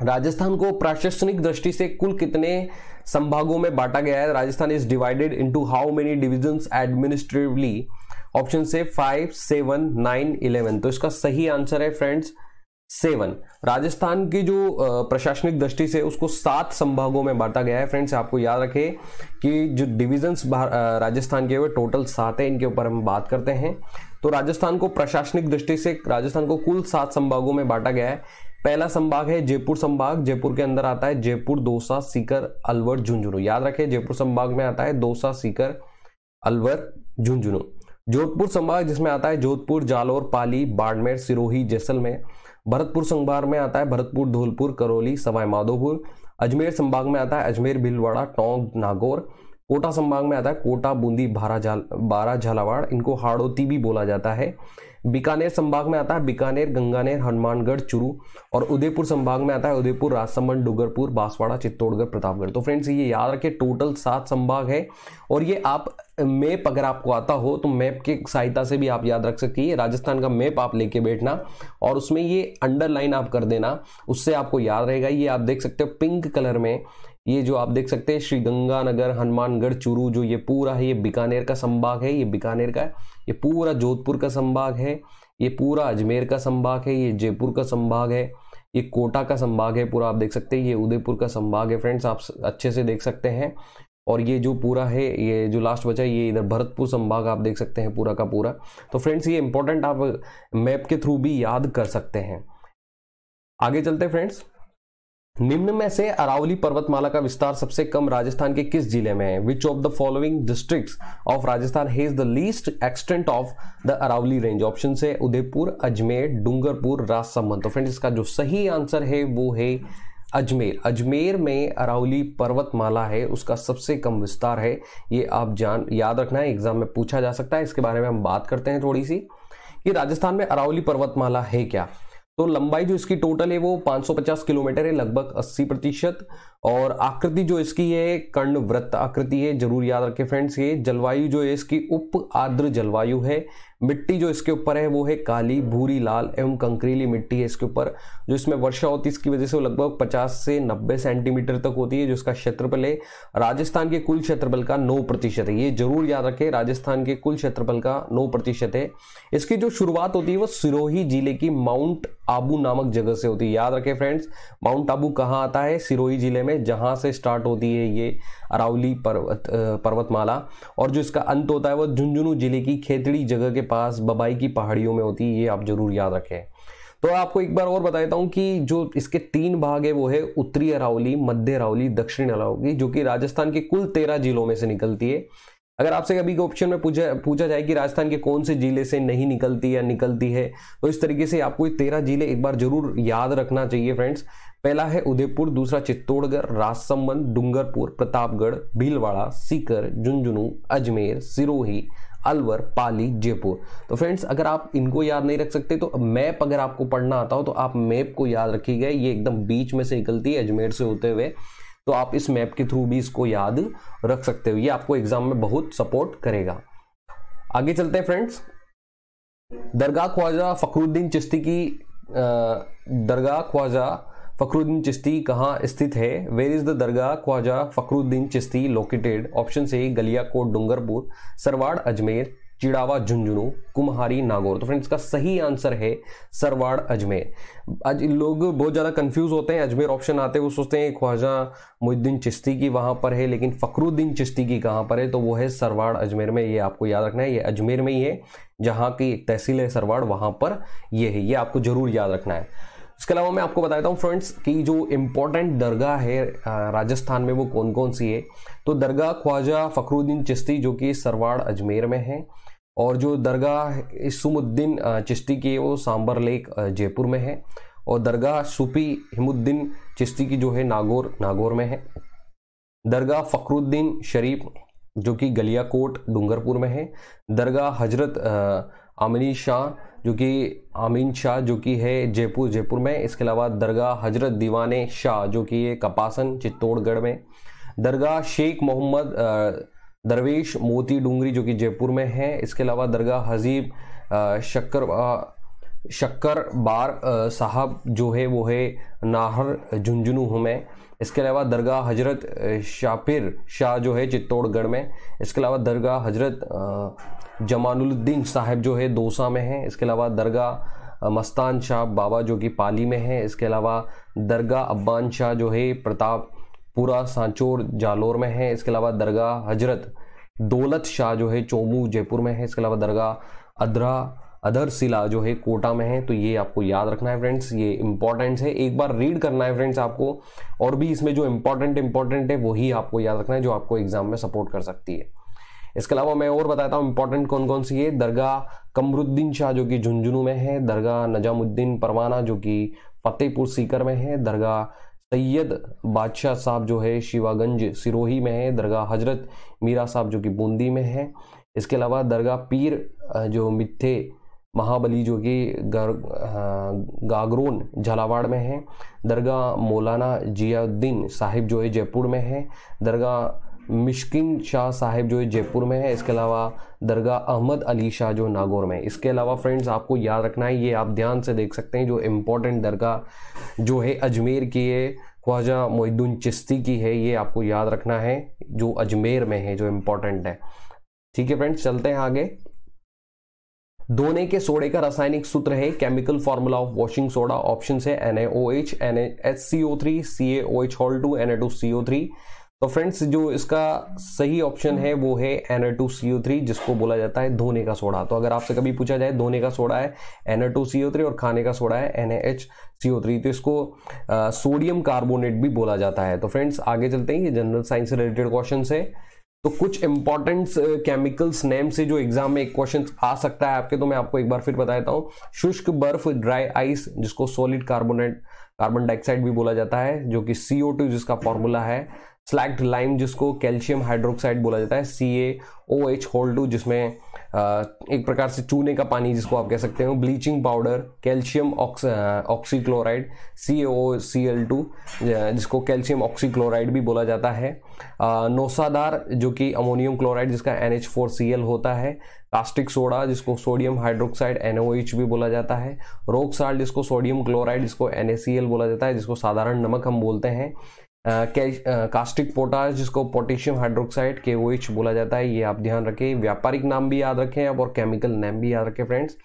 राजस्थान को प्रशासनिक दृष्टि से कुल कितने संभागों में बांटा गया है? Rajasthan is divided into how many divisions administratively? Option से 5, 7, 9, 11। तो इसका सही आंसर है फ्रेंड्स 7। राजस्थान की जो प्रशासनिक दृष्टि से उसको 7 संभागों में बांटा गया है। फ्रेंड्स आपको याद रखें कि जो डिविजन्स राजस्थान के वो टोटल 7 है, इनके ऊपर हम बात करते हैं। तो राजस्थान को प्रशासनिक दृष्टि से राजस्थान को कुल 7 संभागों में बांटा गया है। पहला संभाग है जयपुर संभाग। जयपुर के अंदर आता है जयपुर, दौसा, सीकर, अलवर, झुंझुनू। याद रखें जयपुर संभाग में आता है दौसा, सीकर, अलवर, झुंझुनू। जोधपुर संभाग जिसमें आता है जोधपुर, जालौर, पाली, बाड़मेर, सिरोही, जैसलमेर। भरतपुर संभाग में आता है भरतपुर, धौलपुर, करौली, सवाई माधोपुर। अजमेर संभाग में आता है अजमेर, भीलवाड़ा, टोंक, नागौर। कोटा संभाग में आता है कोटा, बूंदी, बारा, झालावाड़, इनको हाड़ौती भी बोला जाता है। बीकानेर संभाग में आता है बीकानेर, गंगानेर, हनुमानगढ़, चूरू। और उदयपुर संभाग में आता है उदयपुर, राजसमंद, डूंगरपुर, बांसवाड़ा, चित्तौड़गढ़, प्रतापगढ़। तो फ्रेंड्स ये याद रखें टोटल 7 संभाग है। और ये आप मैप अगर आपको आता हो तो मैप की सहायता से भी आप याद रख सकते हैं। राजस्थान का मैप आप लेके बैठना और उसमें ये अंडरलाइन आप कर देना, उससे आपको याद रहेगा। ये आप देख सकते हो पिंक कलर में, ये जो आप देख सकते हैं श्री गंगानगर, हनुमानगढ़, चूरू, जो ये पूरा है ये बीकानेर का संभाग है, ये बीकानेर का है। ये पूरा जोधपुर का संभाग है, ये पूरा अजमेर का संभाग है, ये जयपुर का संभाग है, ये कोटा का संभाग है पूरा आप देख सकते हैं, ये उदयपुर का संभाग है। फ्रेंड्स आप अच्छे से देख सकते हैं। और ये जो पूरा है, ये जो लास्ट बचा है, ये इधर भरतपुर संभाग आप देख सकते हैं पूरा का पूरा। तो फ्रेंड्स ये इंपॉर्टेंट आप मैप के थ्रू भी याद कर सकते हैं। आगे चलते हैं फ्रेंड्स। निम्न में से अरावली पर्वतमाला का विस्तार सबसे कम राजस्थान के किस जिले में है? Which of the following districts of Rajasthan has the least extent of the Aravalli range? Option से उदयपुर, अजमेर, डूंगरपुर, राजसमंद। तो फ्रेंड्स इसका जो सही आंसर है वो है अजमेर। अजमेर में अरावली पर्वतमाला है, उसका सबसे कम विस्तार है। ये आप याद रखना है, एग्जाम में पूछा जा सकता है। इसके बारे में हम बात करते हैं थोड़ी सी कि राजस्थान में अरावली पर्वतमाला है क्या। तो लंबाई जो इसकी टोटल है वो 550 किलोमीटर है, लगभग 80%। और आकृति जो इसकी है कर्ण वृत्त आकृति है, जरूर याद रखें फ्रेंड्स। ये जलवायु जो है इसकी उप आर्द्र जलवायु है। मिट्टी जो इसके ऊपर है वो है काली, भूरी, लाल एवं कंकरीली मिट्टी है इसके ऊपर। जो इसमें वर्षा होती है इसकी वजह से वो लगभग 50 से 90 सेंटीमीटर तक होती है। जो इसका क्षेत्रफल है राजस्थान के कुल क्षेत्रफल का 9% है। ये जरूर याद रखें, राजस्थान के कुल क्षेत्रफल का 9% है। इसकी जो शुरुआत होती है वो सिरोही जिले की माउंट आबू नामक जगह से होती है। याद रखें फ्रेंड्स, माउंट आबू कहाँ आता है? सिरोही जिले में, जहां से स्टार्ट होती है ये अरावली पर्वतमाला। और जो इसका अंत होता है वो झुंझुनू जिले की खेतड़ी जगह के पास बबाई की पहाड़ियों में होती है। ये आप जरूर याद रखें। तो आपको एक बार और बता देता हूं कि जो इसके 3 भाग है वो है उत्तरी अरावली, मध्य अरावली, दक्षिण अरावली, जो कि राजस्थान के कुल 13 जिलों में से निकलती है। अगर आपसे कभी के ऑप्शन में पूछा जाए कि राजस्थान के कौन से जिले से नहीं निकलती या निकलती है, तो इस तरीके से आपको ये 13 जिले एक बार जरूर याद रखना चाहिए फ्रेंड्स। पहला है उदयपुर, दूसरा चित्तौड़गढ़, राजसमंद, डूंगरपुर, प्रतापगढ़, भीलवाड़ा, सीकर, झुंझुनू, अजमेर, सिरोही, अलवर, पाली, जयपुर। तो फ्रेंड्स अगर आप इनको याद नहीं रख सकते तो मैप अगर आपको पढ़ना आता हो तो आप मैप को याद रखिएगा। ये एकदम बीच में से निकलती है अजमेर से होते हुए, तो आप इस मैप के थ्रू भी इसको याद रख सकते हो। ये आपको एग्जाम में बहुत सपोर्ट करेगा। आगे चलते हैं फ्रेंड्स। दरगाह ख्वाजा फखरुद्दीन चिश्ती की दरगाह ख्वाजा फखरुद्दीन चिश्ती कहाँ स्थित है? Where is the Dargah Khwaja Fakhruddin Chishti located? Option A Galiakot Dungarpur, Sarwar Ajmer, Chirawa Jhunjhunu, Kumhari Nagaur. तो फ्रेंड्स का सही आंसर है सरवाड़ अजमेर। आज लोग बहुत ज्यादा कंफ्यूज होते हैं, अजमेर ऑप्शन आते हैं वो सोचते हैं ख्वाजा मोहिउद्दीन चिश्ती की वहां पर है, लेकिन फखरुद्दीन चिश्ती की कहां पर है? तो वो है सरवाड़ अजमेर में। ये आपको याद रखना है, ये अजमेर में ही है, जहां की एक तहसील है सरवाड़, वहां पर ये है। ये आपको जरूर याद रखना है। इसके अलावा मैं आपको बताता हूँ फ्रेंड्स कि जो इम्पोर्टेंट दरगाह है राजस्थान में वो कौन कौन सी है। तो दरगाह ख्वाजा फखरुद्दीन चिश्ती जो कि सरवाड़ अजमेर में है, और जो दरगाह इस्सुमुद्दीन चिश्ती की है वो सांबर लेक जयपुर में है, और दरगाह सूफी हिमुद्दीन चिश्ती की जो है नागौर में है। दरगाह फखरुद्दीन शरीफ जो कि गलियाकोट डूंगरपुर में है। दरगाह हजरत आमीन शाह जो कि है जयपुर में। इसके अलावा दरगाह हजरत दीवाने शाह जो कि है कपासन चित्तौड़गढ़ में। दरगाह शेख मोहम्मद दरवेश मोती डूंगरी जो कि जयपुर में है। इसके अलावा दरगाह हजीब शक्कर बार साहब जो है वो है नाहर झुंझुनू में। इसके अलावा दरगाह हजरत शापिर शाह जो है चित्तौड़गढ़ में। इसके अलावा दरगाह हजरत जमानुद्दीन साहब जो है दौसा में है। इसके अलावा दरगाह मस्तान शाह बाबा जो कि पाली में है। इसके अलावा दरगाह अब्बान शाह जो है प्रतापपुरा सांचौर जालोर में है। इसके अलावा दरगाह हजरत दौलत शाह जो है चोमू जयपुर में है। इसके अलावा दरगाह अधर सिला जो है कोटा में है। तो ये आपको याद रखना है फ्रेंड्स, ये इंपॉर्टेंट है, एक बार रीड करना है फ्रेंड्स आपको, और भी इसमें जो इंपॉर्टेंट है वही आपको याद रखना है जो आपको एग्जाम में सपोर्ट कर सकती है। इसके अलावा मैं और बताता हूँ इंपॉर्टेंट कौन कौन सी है। दरगाह कमरुद्दीन शाह जो कि झुंझुनू में है। दरगाह नजामुद्दीन परवाना जो कि फतेहपुर सीकर में है। दरगाह सैयद बादशाह साहब जो है शिवागंज सिरोही में है। दरगाह हजरत मीरा साहब जो कि बूंदी में है। इसके अलावा दरगाह पीर जो मिथे महाबली जो कि गागरोन झालावाड़ में है। दरगाह मौलाना जियाउद्दीन साहिब जो है जयपुर में है। दरगाह मिश्किन शाह साहिब जो है जयपुर में है। इसके अलावा दरगाह अहमद अली शाह जो नागौर में है। इसके अलावा फ्रेंड्स आपको याद रखना है, ये आप ध्यान से देख सकते हैं, जो इम्पोर्टेंट दरगाह जो है अजमेर की है, ख्वाजा मोहिउद्दीन चिश्ती की है, ये आपको याद रखना है, जो अजमेर में है, जो इम्पोर्टेंट है। ठीक है फ्रेंड्स, चलते हैं आगे। धोने के सोडे का रासायनिक सूत्र है chemical formula of washing soda. Option है NaOH, NaHCO3, CaOH2, Na2CO3। तो फ्रेंड्स जो इसका सही ऑप्शन है वो है Na2CO3, जिसको बोला जाता है धोने का सोडा। तो अगर आपसे कभी पूछा जाए धोने का सोडा है Na2CO3 और खाने का सोडा है NaHCO3, तो इसको सोडियम कार्बोनेट भी बोला जाता है। तो फ्रेंड्स आगे चलते हैं, ये जनरल साइंस से रिलेटेड क्वेश्चन है। तो कुछ इंपॉर्टेंट केमिकल्स नेम से जो एग्जाम में एक क्वेश्चन आ सकता है आपके, तो मैं आपको एक बार फिर बताता हूँ। शुष्क बर्फ ड्राई आइस जिसको सॉलिड कार्बोनेट कार्बन डाइऑक्साइड भी बोला जाता है, जो कि CO2 जिसका फॉर्मूला है, स्लैग्ड लाइम जिसको कैल्शियम हाइड्रोक्साइड बोला जाता है, CaOH2 जिसमें एक प्रकार से चूने का पानी जिसको आप कह सकते हो, bleaching powder, calcium oxychloride CaOCl2 जिसको कैल्शियम ऑक्सीक्लोराइड भी बोला जाता है, नौसादार जो कि अमोनियम क्लोराइड जिसका NH4Cl होता है, कास्टिक सोडा जिसको सोडियम हाइड्रोक्साइड NaOH भी बोला जाता है, रॉक साल्ट जिसको सोडियम क्लोराइड जिसको NaCl बोला जाता है, जिसको साधारण नमक हम बोलते हैं, कास्टिक पोटाश जिसको पोटेशियम हाइड्रोक्साइड KOH बोला जाता है। ये आप ध्यान रखें, व्यापारिक नाम भी याद रखें और केमिकल नेम भी याद रखें फ्रेंड्स।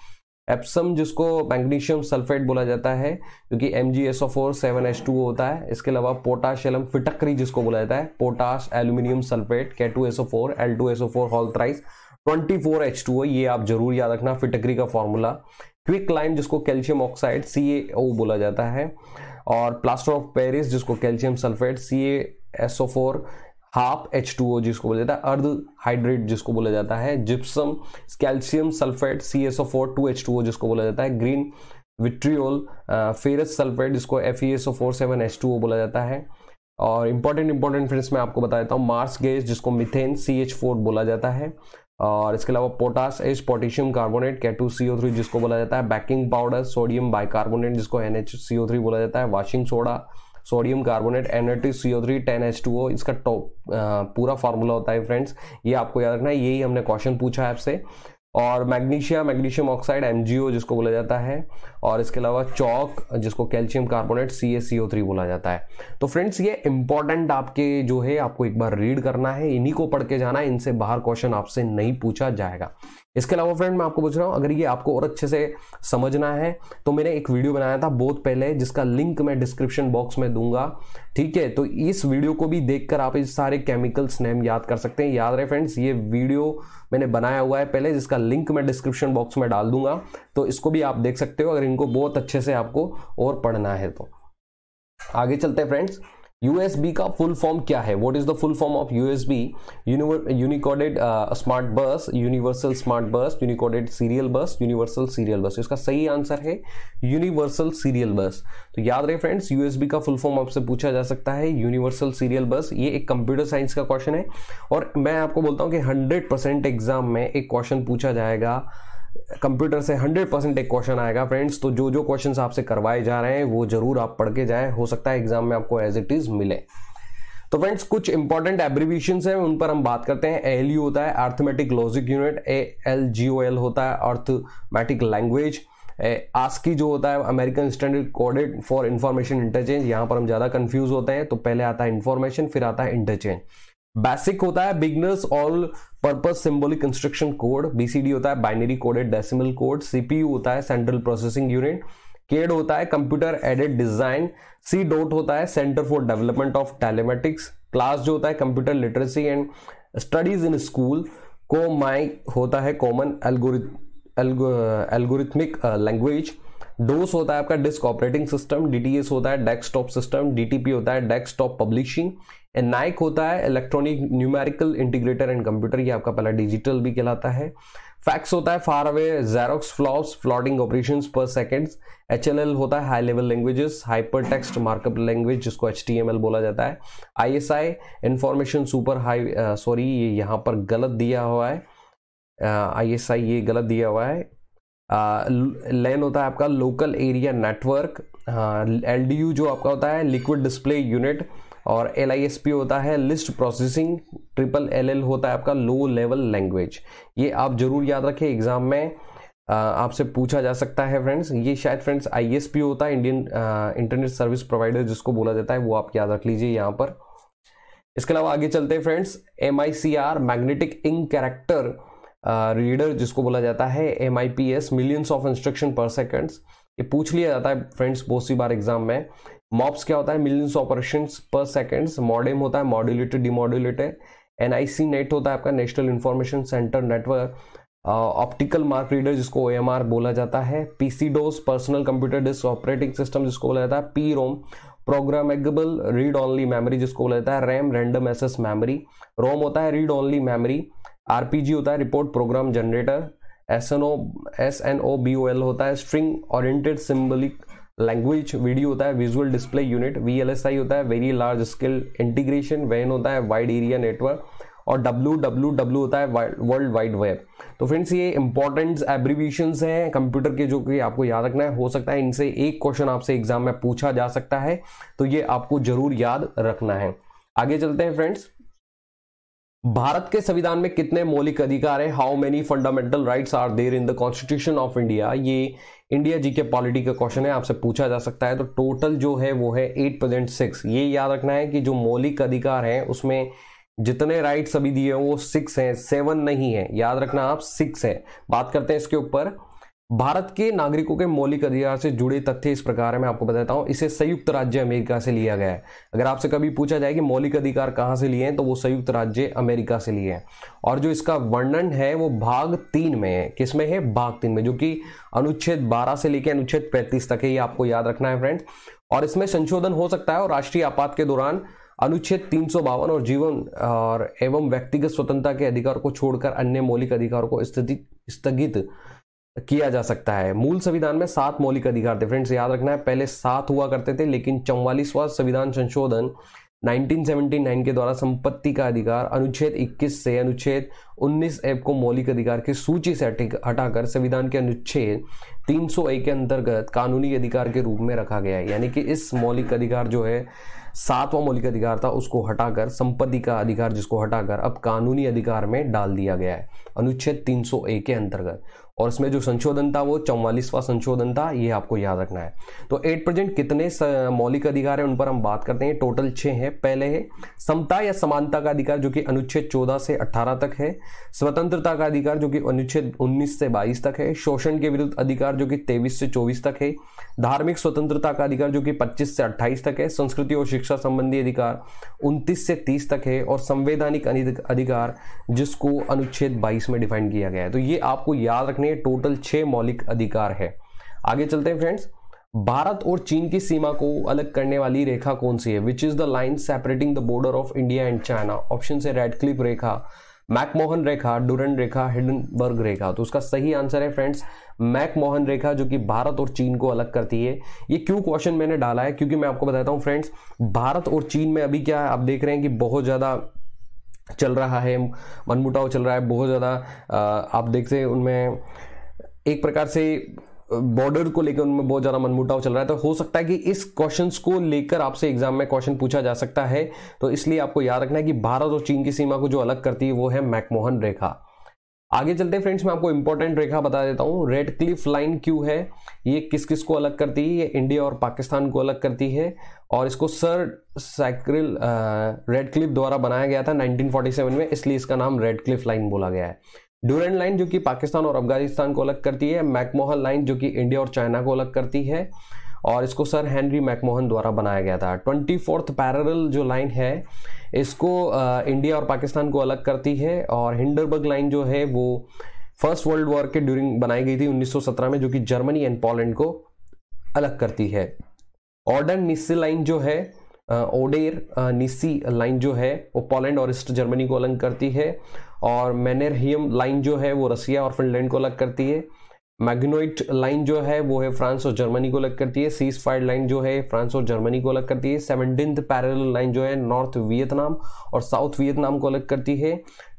एप्सम जिसको मैग्नीशियम सल्फेट बोला जाता है क्योंकि MgSO4 7H2O होता है। इसके अलावा पोटाशियम फिटकरी जिसको बोला जाता है, potash aluminium sulphate K2SO4 L2SO4 whole thrice 24H2O, ये आप जरूर याद रखना फिटकरी का फॉर्मूला। क्विक लाइम जिसको कैल्शियम ऑक्साइड CaO बोला जाता है, और प्लास्टर ऑफ पेरिस जिसको calcium sulphate CaSO4 half H2O जिसको बोला जाता है, अर्ध हाइड्रेट जिसको बोला जाता है, gypsum calcium sulphate CaSO4 2H2O जिसको बोला जाता है, ग्रीन विट्रियोल फेरस सल्फेट जिसको FeSO4 7H2O बोला जाता है। और इंपॉर्टेंट फ्रेंड्स मैं आपको बता देता हूँ, मार्स गैस जिसको मीथेन CH4 बोला जाता है, और इसके अलावा potash H potassium carbonate K2CO3 जिसको बोला जाता है, बेकिंग पाउडर सोडियम बाइकार्बोनेट जिसको NaCO3 बोला जाता है, washing soda sodium carbonate Na2CO3 10H2O, इसका पूरा फार्मूला होता है फ्रेंड्स, ये आपको याद रखना है, यही हमने क्वेश्चन पूछा है आपसे। और मैग्नीशियम ऑक्साइड MgO जिसको बोला जाता है, और इसके अलावा चौक जिसको कैल्शियम कार्बोनेट CaCO3 बोला जाता है। तो फ्रेंड्स ये इंपॉर्टेंट आपके जो है आपको एक बार रीड करना है, इन्हीं को पढ़ के जाना है, इनसे बाहर क्वेश्चन आपसे नहीं पूछा जाएगा। इसके अलावा फ्रेंड मैं आपको पूछ रहा हूं, अगर ये आपको और अच्छे से समझना है तो मैंने एक वीडियो बनाया था बहुत पहले जिसका लिंक मैं डिस्क्रिप्शन बॉक्स में दूंगा, ठीक है। तो इस वीडियो को भी देखकर आप इस सारे केमिकल्स नेम याद कर सकते हैं। याद रहे फ्रेंड्स, ये वीडियो मैंने बनाया हुआ है पहले जिसका लिंक मैं डिस्क्रिप्शन बॉक्स में डाल दूंगा, तो इसको भी आप देख सकते हो अगर इनको बहुत अच्छे से आपको और पढ़ना है तो। आगे चलते हैं फ्रेंड्स, USB का फुल फॉर्म क्या है? What is the full form of USB? Unicoded smart bus, universal smart bus, unicoded serial bus, universal serial bus. इसका सही आंसर है यूनिवर्सल सीरियल बस। तो याद रहे फ्रेंड्स, USB का फुल फॉर्म आपसे पूछा जा सकता है यूनिवर्सल सीरियल बस। ये एक कंप्यूटर साइंस का क्वेश्चन है और मैं आपको बोलता हूं कि 100% एग्जाम में एक क्वेश्चन पूछा जाएगा कंप्यूटर से, 100% एक क्वेश्चन आएगा फ्रेंड्स। तो जो क्वेश्चंस आपसे करवाए जा रहे हैं वो जरूर आप पढ़ के जाएं, हो सकता है एग्जाम में आपको एज इट इज मिले। तो फ्रेंड्स कुछ इंपॉर्टेंट एब्रिविएशंस हैं, उन पर हम बात करते हैं। ALU होता है अर्थमेटिक लॉजिक यूनिट, ALGOL होता है अर्थमेटिक लैंग्वेज, ASCII जो होता है American standard coded for information interchange. यहां पर हम ज्यादा कंफ्यूज होते हैं, तो पहले आता है इंफॉर्मेशन फिर आता है इंटरचेंज। बेसिक होता है beginners all purpose symbolic instruction code, BCD होता है binary coded decimal code, CPU होता है सेंट्रल प्रोसेसिंग यूनिट, CAD होता है कंप्यूटर एडेड डिजाइन, C होता है centre for development of telematics, class जो होता है computer literacy and studies in school, COMI होता है कॉमन एल्गोरिथमिक लैंग्वेज, DOS होता है आपका डिस्क ऑपरेटिंग सिस्टम, DTS होता है डेस्कटॉप सिस्टम, DTP होता है डेस्कटॉप पब्लिशिंग, NIC होता है electronic numerical integrator and computer, ये आपका पहला डिजिटल भी कहलाता है। फैक्स होता है far away xerox flops plotting operations per seconds, HLL होता है high level languages, hyper text markup language जिसको HTML बोला जाता है, ISI information super high, sorry ये यहाँ पर गलत दिया हुआ है, ISI ये गलत दिया हुआ है। LAN होता है आपका लोकल एरिया नेटवर्क, LDU जो आपका होता है लिक्विड डिस्प्ले यूनिट, और LISP होता है लिस्ट प्रोसेसिंग, LLL होता है आपका लो लेवल लैंग्वेज। ये आप जरूर याद रखें, एग्जाम में आपसे पूछा जा सकता है फ्रेंड्स। ये शायद फ्रेंड्स ISP होता है इंडियन इंटरनेट सर्विस प्रोवाइडर जिसको बोला जाता है, वो आप याद रख लीजिए यहाँ पर। इसके अलावा आगे चलते हैं friends, MICR magnetic ink character reader जिसको बोला जाता है, MIPS millions of instruction per seconds, ये पूछ लिया जाता है फ्रेंड्स बहुत सी बार एग्जाम में। MOPS क्या होता है millions operations per seconds, modem होता है मॉड्यूलेटेड डिमॉड्यूलेटेड, NIC नेट होता है आपका national information centre network, optical mark reader जिसको OMR बोला जाता है, PC-DOS personal computer disk operating system जिसको बोला जाता है, PROM programmable read only memory जिसको बोला जाता है, RAM random access memory, ROM होता है रीड ओनली मेमोरी, RPG होता है रिपोर्ट प्रोग्राम जनरेटर, SNOBOL होता है string oriented symbolic language video होता है विजुअल डिस्प्ले यूनिट, VLSI होता है वेरी लार्ज स्केल इंटीग्रेशन, वैन होता है वाइड एरिया नेटवर्क, और WWW होता है वर्ल्ड वाइड वेब। तो फ्रेंड्स ये इंपॉर्टेंट एब्रीविएशंस हैं कंप्यूटर के जो कि आपको याद रखना है। हो सकता है इनसे एक क्वेश्चन आपसे एग्जाम में पूछा जा सकता है, तो ये आपको जरूर याद रखना है। आगे चलते हैं फ्रेंड्स। भारत के संविधान में कितने मौलिक अधिकार हैं? How many fundamental rights are there in the constitution of India? ये इंडिया जी के पॉलिटी का क्वेश्चन है, आपसे पूछा जा सकता है। तो टोटल जो है वो है 8+6। ये याद रखना है कि जो मौलिक अधिकार हैं उसमें जितने राइट्स अभी दिए वो 6 हैं, 7 नहीं है, याद रखना आप 6 है। बात करते हैं इसके ऊपर। भारत के नागरिकों के मौलिक अधिकार से जुड़े तथ्य इस प्रकार है, मैं आपको बताता हूं। इसे संयुक्त राज्य अमेरिका से लिया गया है। अगर आपसे कभी पूछा जाए कि मौलिक अधिकार कहां से लिए हैं, तो वो संयुक्त राज्य अमेरिका से लिए हैं। और जो इसका वर्णन है वो भाग 3 में है। किसमें है? भाग 3 में, जो कि अनुच्छेद 12 से लेकर अनुच्छेद 35 तक है। ये आपको याद रखना है फ्रेंड्स। और इसमें संशोधन हो सकता है, और राष्ट्रीय आपात के दौरान अनुच्छेद 352 और जीवन और एवं व्यक्तिगत स्वतंत्रता के अधिकार को छोड़कर अन्य मौलिक अधिकारों को स्थगित किया जा सकता है। मूल संविधान में 7 मौलिक अधिकार थे फ्रेंड्स, याद रखना है। पहले 7 हुआ करते थे, लेकिन 44वां संविधान संशोधन 1979 के द्वारा संपत्ति का अधिकार अनुच्छेद 21 से अनुच्छेद 19 को मौलिक अधिकार की सूची से हटाकर संविधान के अनुच्छेद 301 के अंतर्गत कानूनी अधिकार के रूप में रखा गया है। यानी कि इस मौलिक अधिकार जो है 7वां मौलिक अधिकार था, उसको हटाकर संपत्ति का अधिकार जिसको हटाकर अब कानूनी अधिकार में डाल दिया गया है अनुच्छेद 301 के अंतर्गत। और इसमें जो संशोधन था वो 44वां संशोधन था, ये आपको याद रखना है। तो 8% कितने मौलिक अधिकार है उन पर हम बात करते हैं। टोटल 6 है। पहले है समता या समानता का अधिकार, जो कि अनुच्छेद 14 से 18 तक है। स्वतंत्रता का अधिकार, जो कि अनुच्छेद 19 से 22 तक है। शोषण के विरुद्ध अधिकार, जो कि 23 से 24 तक है। धार्मिक स्वतंत्रता का अधिकार, जो कि 25 से 28 तक है। संस्कृति और शिक्षा संबंधी अधिकार 29 से 30 तक है। और संवैधानिक अधिकार, जिसको अनुच्छेद 22 में डिफाइन किया गया है। तो ये आपको याद रखने, टोटल 6 मौलिक अधिकार है। आगे चलते हैं फ्रेंड्स। भारत और चीन की सीमा को अलग करने वाली रेखा कौन सी है? Which is the line separating the border of India and China? Option है रेडक्लिफ रेखा, मैकमोहन रेखा, डुरंड रेखा, हिंडनबर्ग रेखा। तो उसका सही आंसर है फ्रेंड्स मैकमोहन रेखा, जो कि भारत और चीन को अलग करती है। ये क्यों क्वेश्चन मैंने डाला है, क्योंकि मैं आपको बताता हूं फ्रेंड्स, भारत और चीन में अभी क्या है, आप देख रहे हैं कि बहुत ज्यादा चल रहा है, मनमुटाव चल रहा है बहुत ज्यादा। आप देखते हैं उनमें एक प्रकार से बॉर्डर को लेकर उनमें बहुत ज्यादा मनमुटाव चल रहा है। तो हो सकता है कि इस क्वेश्चंस को लेकर आपसे एग्जाम में क्वेश्चन पूछा जा सकता है। तो इसलिए आपको याद रखना है कि भारत और चीन की सीमा को जो अलग करती है वो है मैकमोहन रेखा। आगे चलते हैं फ्रेंड्स, मैं आपको इंपॉर्टेंट रेखा बता देता हूं। रेडक्लिफ लाइन क्यों है? ये किस किस को अलग करती है? ये इंडिया और पाकिस्तान को अलग करती है। और इसको सर साइकिल रेडक्लिफ द्वारा बनाया गया था 1947 में, इसलिए इसका नाम रेडक्लिफ लाइन बोला गया है। ड्यूरेंट लाइन, जो कि पाकिस्तान और अफगानिस्तान को अलग करती है। मैकमोहन लाइन, जो कि इंडिया और चाइना को अलग करती है। और इसको सर हेनरी मैकमोहन द्वारा बनाया गया था। 24th पैरेलल जो लाइन है, इसको इंडिया और पाकिस्तान को अलग करती है। और हिंडनबर्ग लाइन जो है वो फर्स्ट वर्ल्ड वॉर के ड्यूरिंग बनाई गई थी 1917 में, जो कि जर्मनी एंड पोलैंड को अलग करती है। ऑर्डर निस्सी लाइन जो है, ओडेर निस्सी लाइन जो है वो पोलैंड और ईस्ट जर्मनी को अलग करती है। और मैनेरहियम लाइन जो है वो रसिया और फिनलैंड को अलग करती है। मैग्नोइट लाइन जो है वो है फ्रांस और जर्मनी को अलग करती है। सीज फायर लाइन जो है फ्रांस और जर्मनी को अलग करती है। 17th पैरेलल लाइन जो है नॉर्थ वियतनाम और साउथ वियतनाम को अलग करती है।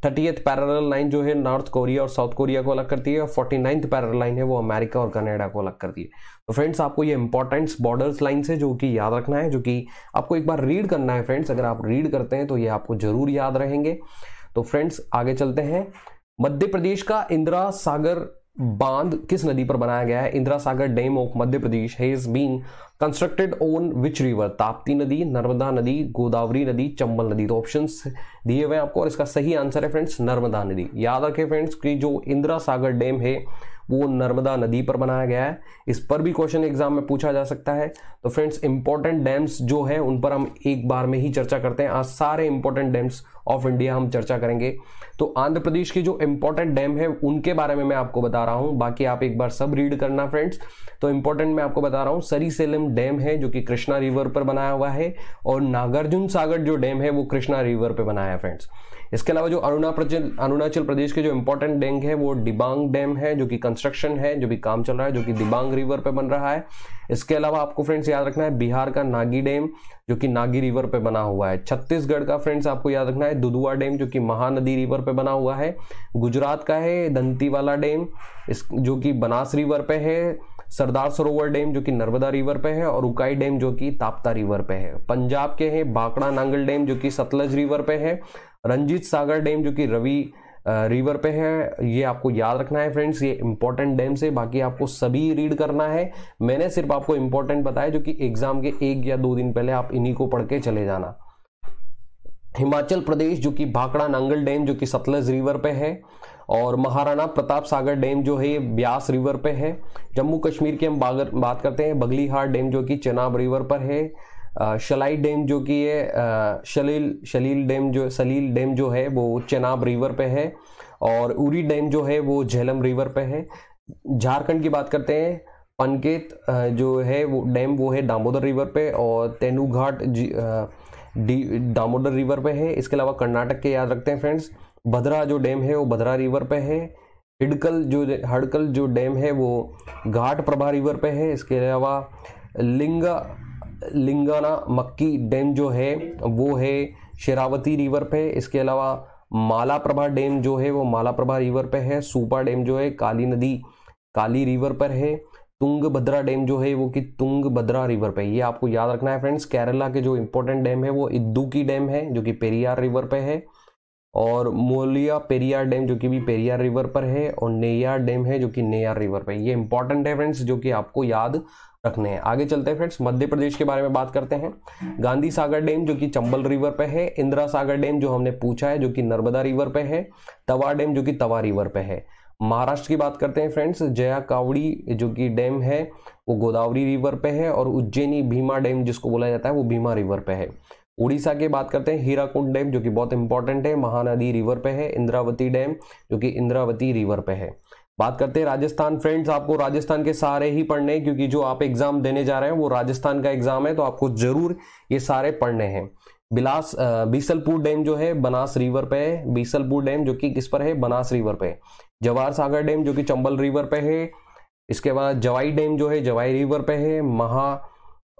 30th पैरेलल लाइन जो है नॉर्थ कोरिया और साउथ कोरिया को अलग करती है। और 49th पैरेलल लाइन है वो अमेरिका और कनाडा को अलग करती है। तो फ्रेंड्स आपको ये इंपॉर्टेंट बॉर्डर्स लाइन है जो कि याद रखना है, जो कि आपको एक बार रीड करना है फ्रेंड्स। अगर आप रीड करते हैं तो ये आपको जरूर याद रहेंगे। तो फ्रेंड्स आगे चलते हैं। मध्य प्रदेश का इंदिरा सागर बांध किस नदी पर बनाया गया है? Indira Sagar dam of Madhya Pradesh has been constructed on which river? Tapti नदी, नर्मदा नदी, गोदावरी नदी, चंबल नदी। तो ऑप्शंस दिए हुए हैं आपको, और इसका सही आंसर है फ्रेंड्स नर्मदा नदी। याद रखें फ्रेंड्स कि जो इंदिरा सागर डैम है वो नर्मदा नदी पर बनाया गया है। इस पर भी क्वेश्चन एग्जाम में पूछा जा सकता है। तो फ्रेंड्स इंपॉर्टेंट डैम्स जो है उन पर हम एक बार में ही चर्चा करते हैं। आज सारे इंपॉर्टेंट डैम्स ऑफ इंडिया हम चर्चा करेंगे। तो आंध्र प्रदेश के जो इंपॉर्टेंट डैम है उनके बारे में मैं आपको बता रहा हूं, बाकी आप एक बार सब रीड करना फ्रेंड्स। तो इंपॉर्टेंट मैं आपको बता रहा हूं, श्रीशैलम डैम है जो कि कृष्णा रिवर पर बनाया हुआ है। और नागार्जुन सागर जो डैम है वो कृष्णा रिवर पर बनाया है फ्रेंड्स। इसके अलावा जो अरुणाचल प्रदेश के जो इंपॉर्टेंट डैम है वो दिबांग डैम है, जो कि कंस्ट्रक्शन है, जो भी काम चल रहा है, जो कि दिबांग रिवर पे बन रहा है। इसके अलावा आपको फ्रेंड्स याद रखना है बिहार का नागी डैम, जो कि नागी रिवर पे बना हुआ है। छत्तीसगढ़ का फ्रेंड्स आपको याद रखना है दुधुआ डैम, जो कि महानदी रिवर पे बना हुआ है। गुजरात का है दंतीवाला डैम, जो कि बनास रिवर पे है। सरदार सरोवर डैम जो कि नर्मदा रिवर पे है, और उकाई डैम जो कि ताप्ता रिवर पे है। पंजाब के हैं भाखड़ा नांगल डैम, जो कि सतलज रिवर पे है। रंजीत सागर डैम जो कि रवि रिवर पे है। ये आपको याद रखना है फ्रेंड्स, ये इंपॉर्टेंट डैम से, बाकी आपको सभी रीड करना है। मैंने सिर्फ आपको इंपॉर्टेंट बताया जो कि एग्जाम के 1 या 2 दिन पहले आप इन्हीं को पढ़ के चले जाना। हिमाचल प्रदेश जो कि भाखड़ा नांगल डैम, जो कि सतलज रिवर पे है। और महाराणा प्रताप सागर डैम जो है ब्यास रिवर पे है। जम्मू कश्मीर की हम बात करते हैं बगलीहार डैम, जो कि चेनाब रिवर पर है। शलाई डैम जो कि है सलील डैम जो है वो चेनाब रिवर पे है। और उरी डैम जो है वो झेलम रिवर पे है। झारखंड की बात करते हैं पनकेत जो है वो डैम वो है दामोदर रिवर पे, और तेनूघाट दामोदर रिवर पे है। इसके अलावा कर्नाटक के याद रखते हैं फ्रेंड्स भद्रा जो डैम है वो भद्रा रिवर पे है। हड़कल जो डैम है वो घाट प्रभा रिवर पे है। इसके अलावा लिंगाना मक्की डैम जो है वो है शेरावती रिवर पे। इसके अलावा माला प्रभा डैम जो है वो माला प्रभा रिवर पे है। सूपा डैम जो है काली रिवर पर है। तुंगभद्रा डैम जो है वो कि तुंगभद्रा रिवर पे, ये आपको याद रखना है फ्रेंड्स। केरला के जो इंपॉर्टेंट डैम है वो इद्दुकी डैम है, जो कि पेरियार रिवर पे है। और मोलिया पेरियार डैम जो कि भी पेरियार रिवर पर है। और नेयार डैम है जो कि नेयार रिवर पे। ये इंपॉर्टेंट है फ्रेंड्स, जो कि आपको याद रखने हैं। आगे चलते हैं फ्रेंड्स, मध्य प्रदेश के बारे में बात करते हैं। गांधी सागर डैम जो कि चंबल रिवर पे है। इंदिरा सागर डैम जो हमने पूछा है जो कि नर्मदा रिवर पे है। तवा डैम जो कि तवा रिवर पे है। महाराष्ट्र की बात करते हैं फ्रेंड्स, जया कावड़ी जो कि डैम है वो गोदावरी रिवर पे है। और उज्जैनी भीमा डैम जिसको बोला जाता है वो भीमा रिवर पे है। उड़ीसा की बात करते हैं हीराकुंड डैम जो कि बहुत इंपॉर्टेंट है, महानदी रिवर पे है। इंद्रावती डैम जो कि इंद्रावती रिवर पे है। बात करते हैं राजस्थान फ्रेंड्स, आपको राजस्थान के सारे ही पढ़ने हैं क्योंकि जो आप एग्जाम देने जा रहे हैं वो राजस्थान का एग्जाम है, तो आपको जरूर ये सारे पढ़ने हैं। बीसलपुर डैम जो है बनास रिवर पे है। बीसलपुर डैम जो कि किस पर है, बनास रिवर पे। जवाहर सागर डैम जो कि चंबल रिवर पे है। इसके बाद जवाई डैम जो है जवाई रिवर पे है।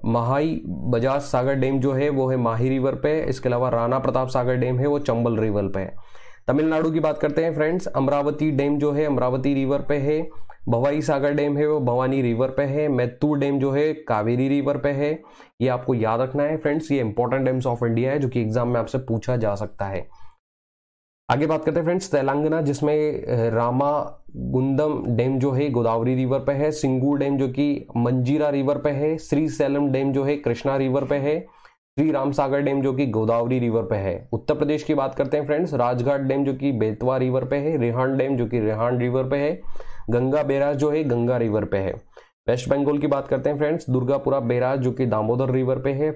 महाई बजाज सागर डैम जो है वो है माही रिवर पे। इसके अलावा राणा प्रताप सागर डैम है वो चंबल रिवर पे है। तमिलनाडु की बात करते हैं फ्रेंड्स, अमरावती डैम जो है अमरावती रिवर पे है। भवाई सागर डैम है वो भवानी रिवर पे है। मैत्तूर डैम जो है कावेरी रिवर पे है। ये आपको याद रखना है फ्रेंड्स, ये इंपॉर्टेंट डैम्स ऑफ इंडिया है जो कि एग्जाम में आपसे पूछा जा सकता है। आगे बात करते हैं फ्रेंड्स तेलंगाना, जिसमें रामागुंडम डैम जो है गोदावरी रिवर पे है। सिंगूर डैम जो कि मंजीरा रिवर पे है। श्रीशैलम डैम जो है कृष्णा रिवर पे है। श्री राम सागर डैम जो कि गोदावरी रिवर पे है। उत्तर प्रदेश की बात करते हैं फ्रेंड्स, राजघाट डैम जो कि बेतवा रिवर पे है। रेहान डैम जो कि रेहान रिवर पे है। गंगा बैराज जो है गंगा रिवर पे है। वेस्ट बंगाल की बात करते हैं फ्रेंड्स, दुर्गापुरा बैराज जो कि दामोदर रिवर पे है।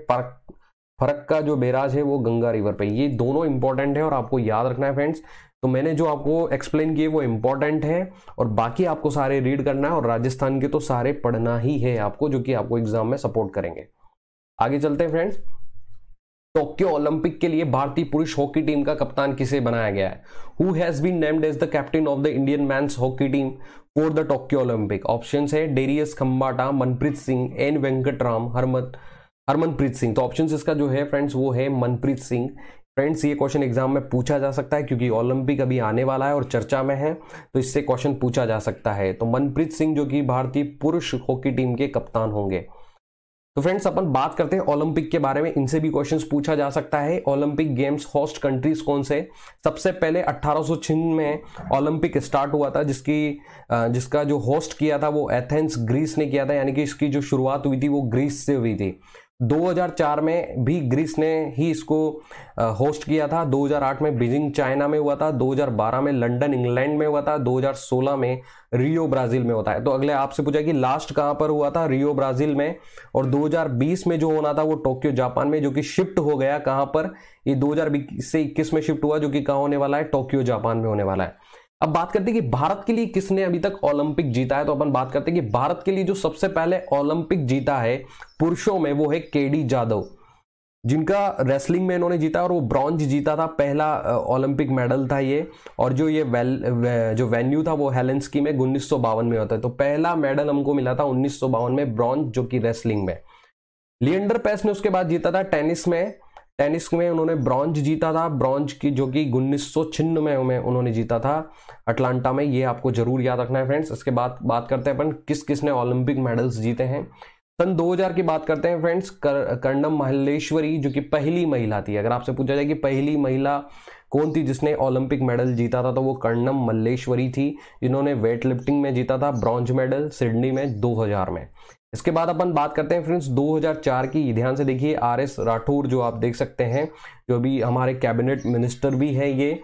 फरक्का जो बैराज है वो गंगा रिवर पे। ये दोनों इंपॉर्टेंट है और आपको याद रखना है फ्रेंड्स। तो मैंने जो आपको एक्सप्लेन किए वो इंपॉर्टेंट है और बाकी आपको सारे रीड करना है, और राजस्थान के तो सारे पढ़ना ही है आपको, जो कि आपको एग्जाम में सपोर्ट करेंगे। आगे चलते हैं फ्रेंड्स, टोक्यो ओलंपिक के लिए भारतीय पुरुष हॉकी टीम का कप्तान किसे बनाया गया है? Who has been named as the captain of the Indian men's hockey team for the Tokyo Olympic? Options है डेरियस खम्बाटा, मनप्रीत सिंह, एन वेंकटराम, हरमनप्रीत सिंह। तो ऑप्शन इसका जो है फ्रेंड्स वो है मनप्रीत सिंह। फ्रेंड्स ये क्वेश्चन एग्जाम में पूछा जा सकता है क्योंकि ओलंपिक अभी आने वाला है और चर्चा में है, तो इससे क्वेश्चन पूछा जा सकता है। तो मनप्रीत सिंह जो कि भारतीय पुरुष हॉकी टीम के कप्तान होंगे। तो फ्रेंड्स अपन बात करते हैं ओलंपिक के बारे में, इनसे भी क्वेश्चंस पूछा जा सकता है। ओलंपिक गेम्स होस्ट कंट्रीज कौन से? सबसे पहले 1806 में ओलंपिक स्टार्ट हुआ था, जिसका जो होस्ट किया था वो एथेंस ग्रीस ने किया था, यानी कि इसकी जो शुरुआत हुई थी वो ग्रीस से हुई थी। 2004 में भी ग्रीस ने ही इसको होस्ट किया था। 2008 में बीजिंग चाइना में हुआ था। 2012 में लंदन इंग्लैंड में हुआ था। 2016 में रियो ब्राजील में होता है। तो अगले आपसे पूछा कि लास्ट कहां पर हुआ था? रियो ब्राजील में। और 2020 में जो होना था वो टोक्यो जापान में, जो कि शिफ्ट हो गया कहां पर? ये 2020 से 21 में शिफ्ट हुआ, जो कि कहां होने वाला है? टोक्यो जापान में होने वाला है। अब बात करते हैं कि भारत के लिए किसने अभी तक ओलंपिक जीता है। तो अपन बात करते हैं कि भारत के लिए जो सबसे पहले ओलंपिक जीता है पुरुषों में वो है केडी जाधव। जिनका रेसलिंग में इन्होंने जीता और वो ब्रॉन्ज जीता था, पहला ओलंपिक मेडल था ये। और जो ये जो वेन्यू था वो हेलेंस्की में 1952 में होता है। तो पहला मेडल हमको मिला था 1952 में ब्रॉन्ज, जो कि रेसलिंग में। लिएंडर पेस ने उसके बाद जीता था टेनिस में उन्होंने ब्रॉन्ज जीता था, ब्रॉन्ज की जो कि 1996 में उन्होंने जीता था अटलांटा में। ये आपको जरूर याद रखना है फ्रेंड्स। इसके बाद बात करते हैं अपन किस किसने ओलंपिक मेडल्स जीते हैं। सन 2000 की बात करते हैं फ्रेंड्स। कर्णम मल्लेश्वरी जो कि पहली महिला थी। अगर आपसे पूछा जाए कि पहली महिला कौन थी जिसने ओलंपिक मेडल जीता था, तो वो कर्णम मल्लेश्वरी थी, जिन्होंने वेट लिफ्टिंग में जीता था ब्रॉन्ज मेडल सिडनी में 2000 में। इसके बाद अपन बात करते हैं फ्रेंड्स 2004 की। ध्यान से देखिए, आर.एस. राठौर जो आप देख सकते हैं, जो भी हमारे कैबिनेट मिनिस्टर भी है, ये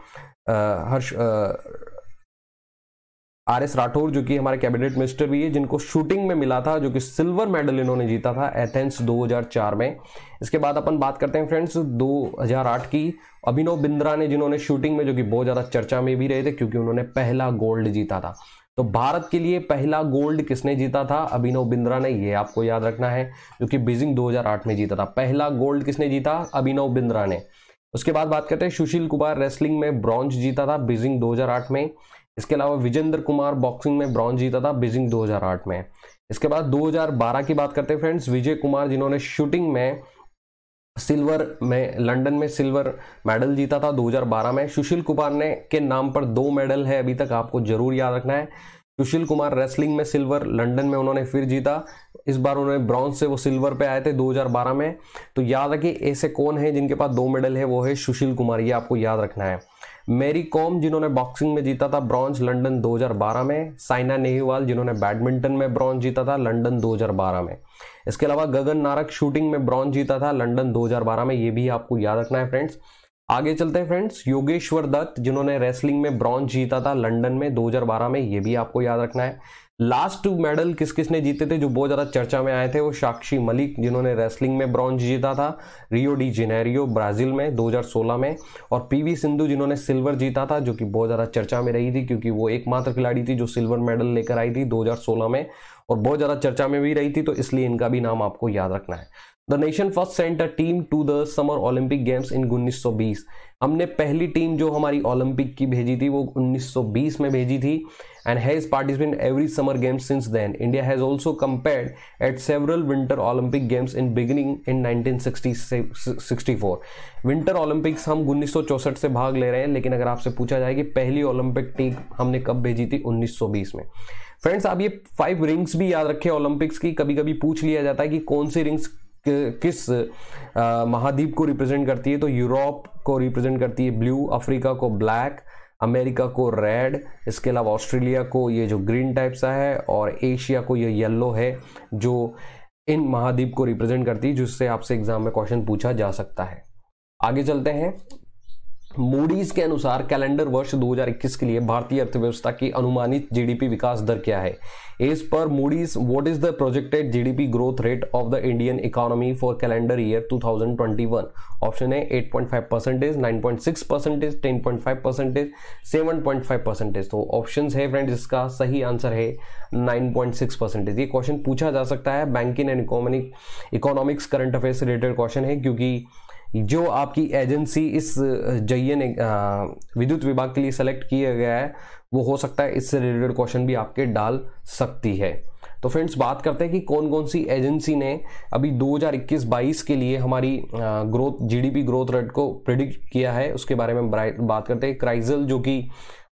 आर.एस. राठौर जो कि हमारे कैबिनेट मिनिस्टर भी है, जिनको शूटिंग में मिला था, जो कि सिल्वर मेडल इन्होंने जीता था एथेंस 2004 में। इसके बाद अपन बात करते हैं फ्रेंड्स 2008 की। अभिनव बिंद्रा ने, जिन्होंने शूटिंग में, जो कि बहुत ज्यादा चर्चा में भी रहे थे क्योंकि उन्होंने पहला गोल्ड जीता था। तो भारत के लिए पहला गोल्ड किसने जीता था? अभिनव बिंद्रा ने, ये आपको याद रखना है, जो कि बीजिंग 2008 में जीता था। पहला गोल्ड किसने जीता? अभिनव बिंद्रा ने। उसके बाद बात करते हैं सुशील कुमार, रेसलिंग में ब्रॉन्ज जीता था बीजिंग 2008 में। इसके अलावा विजेंद्र कुमार बॉक्सिंग में ब्रॉन्ज जीता था बीजिंग 2008 में। इसके बाद 2012 की बात करते हैं फ्रेंड्स, विजय कुमार, जिन्होंने शूटिंग में सिल्वर में, लंदन में सिल्वर मेडल जीता था 2012 में। सुशील कुमार ने के नाम पर 2 मेडल है अभी तक, आपको जरूर याद रखना है। सुशील कुमार रेसलिंग में सिल्वर, लंदन में उन्होंने फिर जीता। इस बार उन्होंने ब्रॉन्ज से वो सिल्वर पे आए थे 2012 में। तो याद रखिए ऐसे कौन है जिनके पास 2 मेडल है, वो है सुशील कुमार, ये आपको याद रखना है। मैरी कॉम, जिन्होंने बॉक्सिंग में जीता था ब्रॉन्ज लंदन 2012 में। साइना नेहवाल, जिन्होंने बैडमिंटन में ब्रॉन्ज जीता था लंदन 2012 में। इसके अलावा गगन नारक शूटिंग में ब्रॉन्ज जीता था लंदन 2012 में, ये भी आपको याद रखना है फ्रेंड्स। आगे चलते हैं फ्रेंड्स, योगेश्वर दत्त, जिन्होंने रेसलिंग में ब्रॉन्ज जीता था लंदन में 2012 में, ये भी आपको याद रखना है। लास्ट मेडल किस किसने जीते थे जो बहुत ज्यादा चर्चा में आए थे, वो साक्षी मलिक, जिन्होंने रेसलिंग में ब्रॉन्ज जीता था रियो डी जेनेरियो ब्राजील में 2016 में। और पीवी सिंधु, जिन्होंने सिल्वर जीता था, जो कि बहुत ज्यादा चर्चा में रही थी क्योंकि वो एकमात्र खिलाड़ी थी जो सिल्वर मेडल लेकर आई थी 2016 में, और बहुत ज्यादा चर्चा में भी रही थी, तो इसलिए इनका भी नाम आपको याद रखना है। The nation first sent a team to the summer Olympic games in 1920। हमने पहली टीम जो हमारी ओलंपिक की भेजी थी वो 1920 में भेजी थी। And has participated every summer games since then. India has also compared at several winter Olympic games in beginning in 1964। Winter Olympics हम 1964 से भाग ले रहे हैं, लेकिन अगर आपसे पूछा जाए कि पहली ओलंपिक टीम हमने कब भेजी थी, 1920 में। फ्रेंड्स, आप ये 5 रिंग्स भी याद रखें ओलंपिक्स की। कभी कभी पूछ लिया जाता है कि कौन सी रिंग्स किस महाद्वीप को रिप्रेजेंट करती है, तो यूरोप को रिप्रेजेंट करती है ब्लू, अफ्रीका को ब्लैक, अमेरिका को रेड, इसके अलावा ऑस्ट्रेलिया को ये जो ग्रीन टाइप सा है, और एशिया को ये येलो है, जो इन महाद्वीप को रिप्रेजेंट करती है, जिससे आपसे एग्जाम में क्वेश्चन पूछा जा सकता है। आगे चलते हैं। मूडीज के अनुसार कैलेंडर वर्ष 2021 के लिए भारतीय अर्थव्यवस्था की अनुमानित जीडीपी विकास दर क्या है? As per Moody's, what is the projected GDP growth rate of the Indian economy for calendar year 2021? Option है 8.5%, 9.6%, 10.5%, 7.5%। तो ऑप्शंस है फ्रेंड्स, इसका सही आंसर है 9.6%। ये क्वेश्चन पूछा जा सकता है, banking and economics current affair से रिलेटेड क्वेश्चन है, क्योंकि जो आपकी एजेंसी इस जयन विद्युत विभाग के लिए सेलेक्ट किया गया है, वो हो सकता है इससे रिलेटेड क्वेश्चन भी आपके डाल सकती है। तो फ्रेंड्स, बात करते हैं कि कौन कौन सी एजेंसी ने अभी 2021-22 के लिए हमारी जीडीपी ग्रोथ रेट को प्रिडिक्ट किया है, उसके बारे में बात करते हैं। क्राइजल, जो कि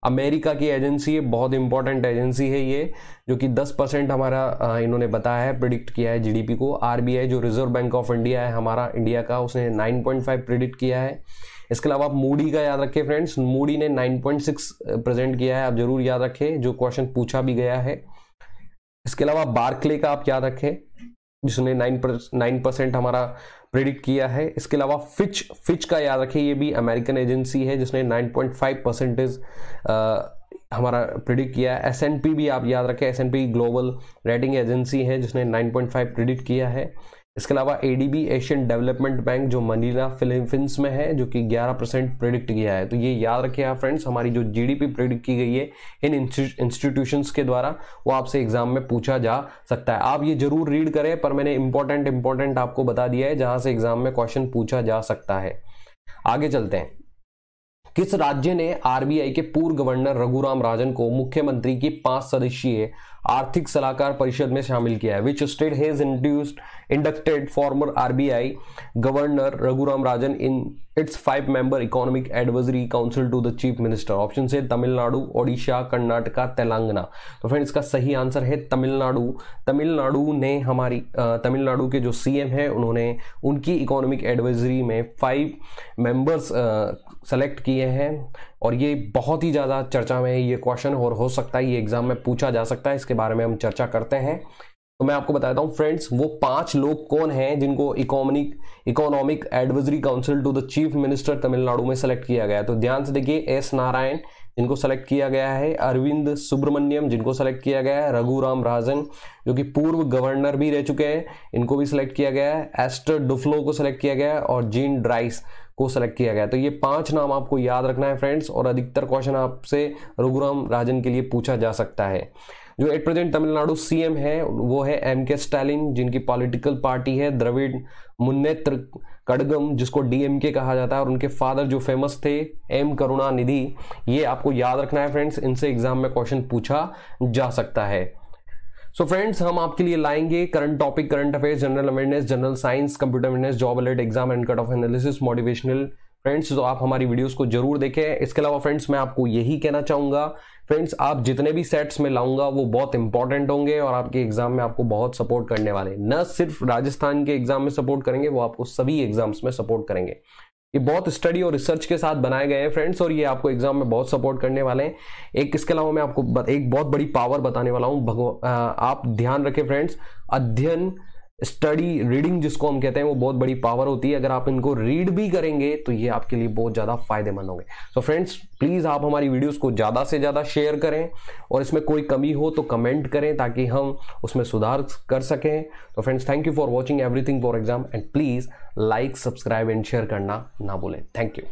अमेरिका की एजेंसी है, बहुत इंपॉर्टेंट एजेंसी है ये, जो कि 10% हमारा इन्होंने बताया है, प्रिडिक्ट किया है जीडीपी को। आरबीआई, जो रिजर्व बैंक ऑफ इंडिया है हमारा इंडिया का, उसने 9.5 प्रिडिक्ट किया है। इसके अलावा आप मूडी का याद रखें फ्रेंड्स, मूडी ने 9.6 प्रेजेंट किया है, आप जरूर याद रखें, जो क्वेश्चन पूछा भी गया है। इसके अलावा बार्कले का आप याद रखें, जिसने 9% हमारा प्रिडिक्ट किया है। इसके अलावा फिच का याद रखें, ये भी अमेरिकन एजेंसी है, जिसने 9.5% हमारा प्रिडिक्ट किया है। S&P भी आप याद रखें, S&P ग्लोबल रेटिंग एजेंसी है, जिसने 9.5 प्रिडिक्ट किया है। इसके अलावा एडीबी एशियन डेवलपमेंट बैंक जो मनीला फिलीपींस में है, जो कि 11% प्रेडिक्ट किया है। तो ये याद रखिए आप फ्रेंड्स, हमारी जो जीडीपी प्रेडिक्ट की गई है इन इंस्टीट्यूशंस के द्वारा, वो आपसे एग्जाम में पूछा जा सकता है। आप ये जरूर रीड करें, पर मैंने इंपॉर्टेंट आपको बता दिया है जहां से एग्जाम में क्वेश्चन पूछा जा सकता है। आगे चलते हैं। किस राज्य ने आरबीआई के पूर्व गवर्नर रघुराम राजन को मुख्यमंत्री की 5 सदस्यीय आर्थिक सलाहकार परिषद में शामिल किया है? Which state has inducted former RBI Governor Raghuram Rajan in its 5-member Economic Advisory Council to the Chief Minister? Option से तमिलनाडु, ओडिशा, कर्नाटका, तेलंगाना। तो फ्रेंड्स इसका सही आंसर है तमिलनाडु। तमिलनाडु ने हमारी तमिलनाडु के जो सीएम है उन्होंने उनकी इकोनॉमिक एडवाइजरी में 5 मेंबर्स सेलेक्ट किए हैं, और ये बहुत ही ज़्यादा चर्चा में है ये क्वेश्चन, और हो सकता है ये एग्जाम में पूछा जा सकता है। इसके बारे में हम चर्चा करते हैं। तो मैं आपको बताता हूं फ्रेंड्स, वो 5 लोग कौन हैं जिनको economic advisory council to the chief minister Tamil Nadu में सेलेक्ट किया गया है। तो ध्यान से देखिए, एस नारायण जिनको सेलेक्ट किया गया है, अरविंद सुब्रमण्यम जिनको सेलेक्ट किया गया है, रघुराम राजन जो कि पूर्व गवर्नर भी रह चुके हैं, इनको भी सिलेक्ट किया गया है, एस्टर डुफ्लो को सिलेक्ट किया गया है, और जीन ड्राइस को सिलेक्ट किया गया। तो ये 5 नाम आपको याद रखना है फ्रेंड्स, और अधिकतर क्वेश्चन आपसे रघुराम राजन के लिए पूछा जा सकता है। जो एट प्रेजेंट तमिलनाडु सीएम है वो है एम.के. स्टालिन, जिनकी पॉलिटिकल पार्टी है द्रविड़ मुन्नेत्र कड़गम, जिसको डीएमके कहा जाता है, और उनके फादर जो फेमस थे एम करुणानिधि। ये आपको याद रखना है फ्रेंड्स, इनसे एग्जाम में क्वेश्चन पूछा जा सकता है। सो फ्रेंड्स, हम आपके लिए लाएंगे current topic, current affairs, general awareness, general science, computer awareness, job alert, exam and cut off analysis, motivational friends. तो आप हमारी वीडियोस को जरूर देखें। इसके अलावा फ्रेंड्स मैं आपको यही कहना चाहूंगा फ्रेंड्स, आप जितने भी सेट्स में लाऊंगा वो बहुत इंपॉर्टेंट होंगे और आपके एग्जाम में आपको बहुत सपोर्ट करने वाले, न सिर्फ राजस्थान के एग्जाम में सपोर्ट करेंगे, वो आपको सभी एग्जाम्स में सपोर्ट करेंगे। ये बहुत स्टडी और रिसर्च के साथ बनाए गए हैं फ्रेंड्स, और ये आपको एग्जाम में बहुत सपोर्ट करने वाले हैं। इसके अलावा मैं आपको एक बहुत बड़ी पावर बताने वाला हूं। आप ध्यान रखें फ्रेंड्स, अध्ययन, स्टडी, रीडिंग जिसको हम कहते हैं, वो बहुत बड़ी पावर होती है। अगर आप इनको रीड भी करेंगे तो ये आपके लिए बहुत ज्यादा फायदेमंद होंगे। तो फ्रेंड्स प्लीज आप हमारी वीडियोस को ज्यादा से ज्यादा शेयर करें, और इसमें कोई कमी हो तो कमेंट करें ताकि हम उसमें सुधार कर सकें। तो friends, thank you for watching everything for exam, and please like, subscribe and share करना ना भूलें। Thank you.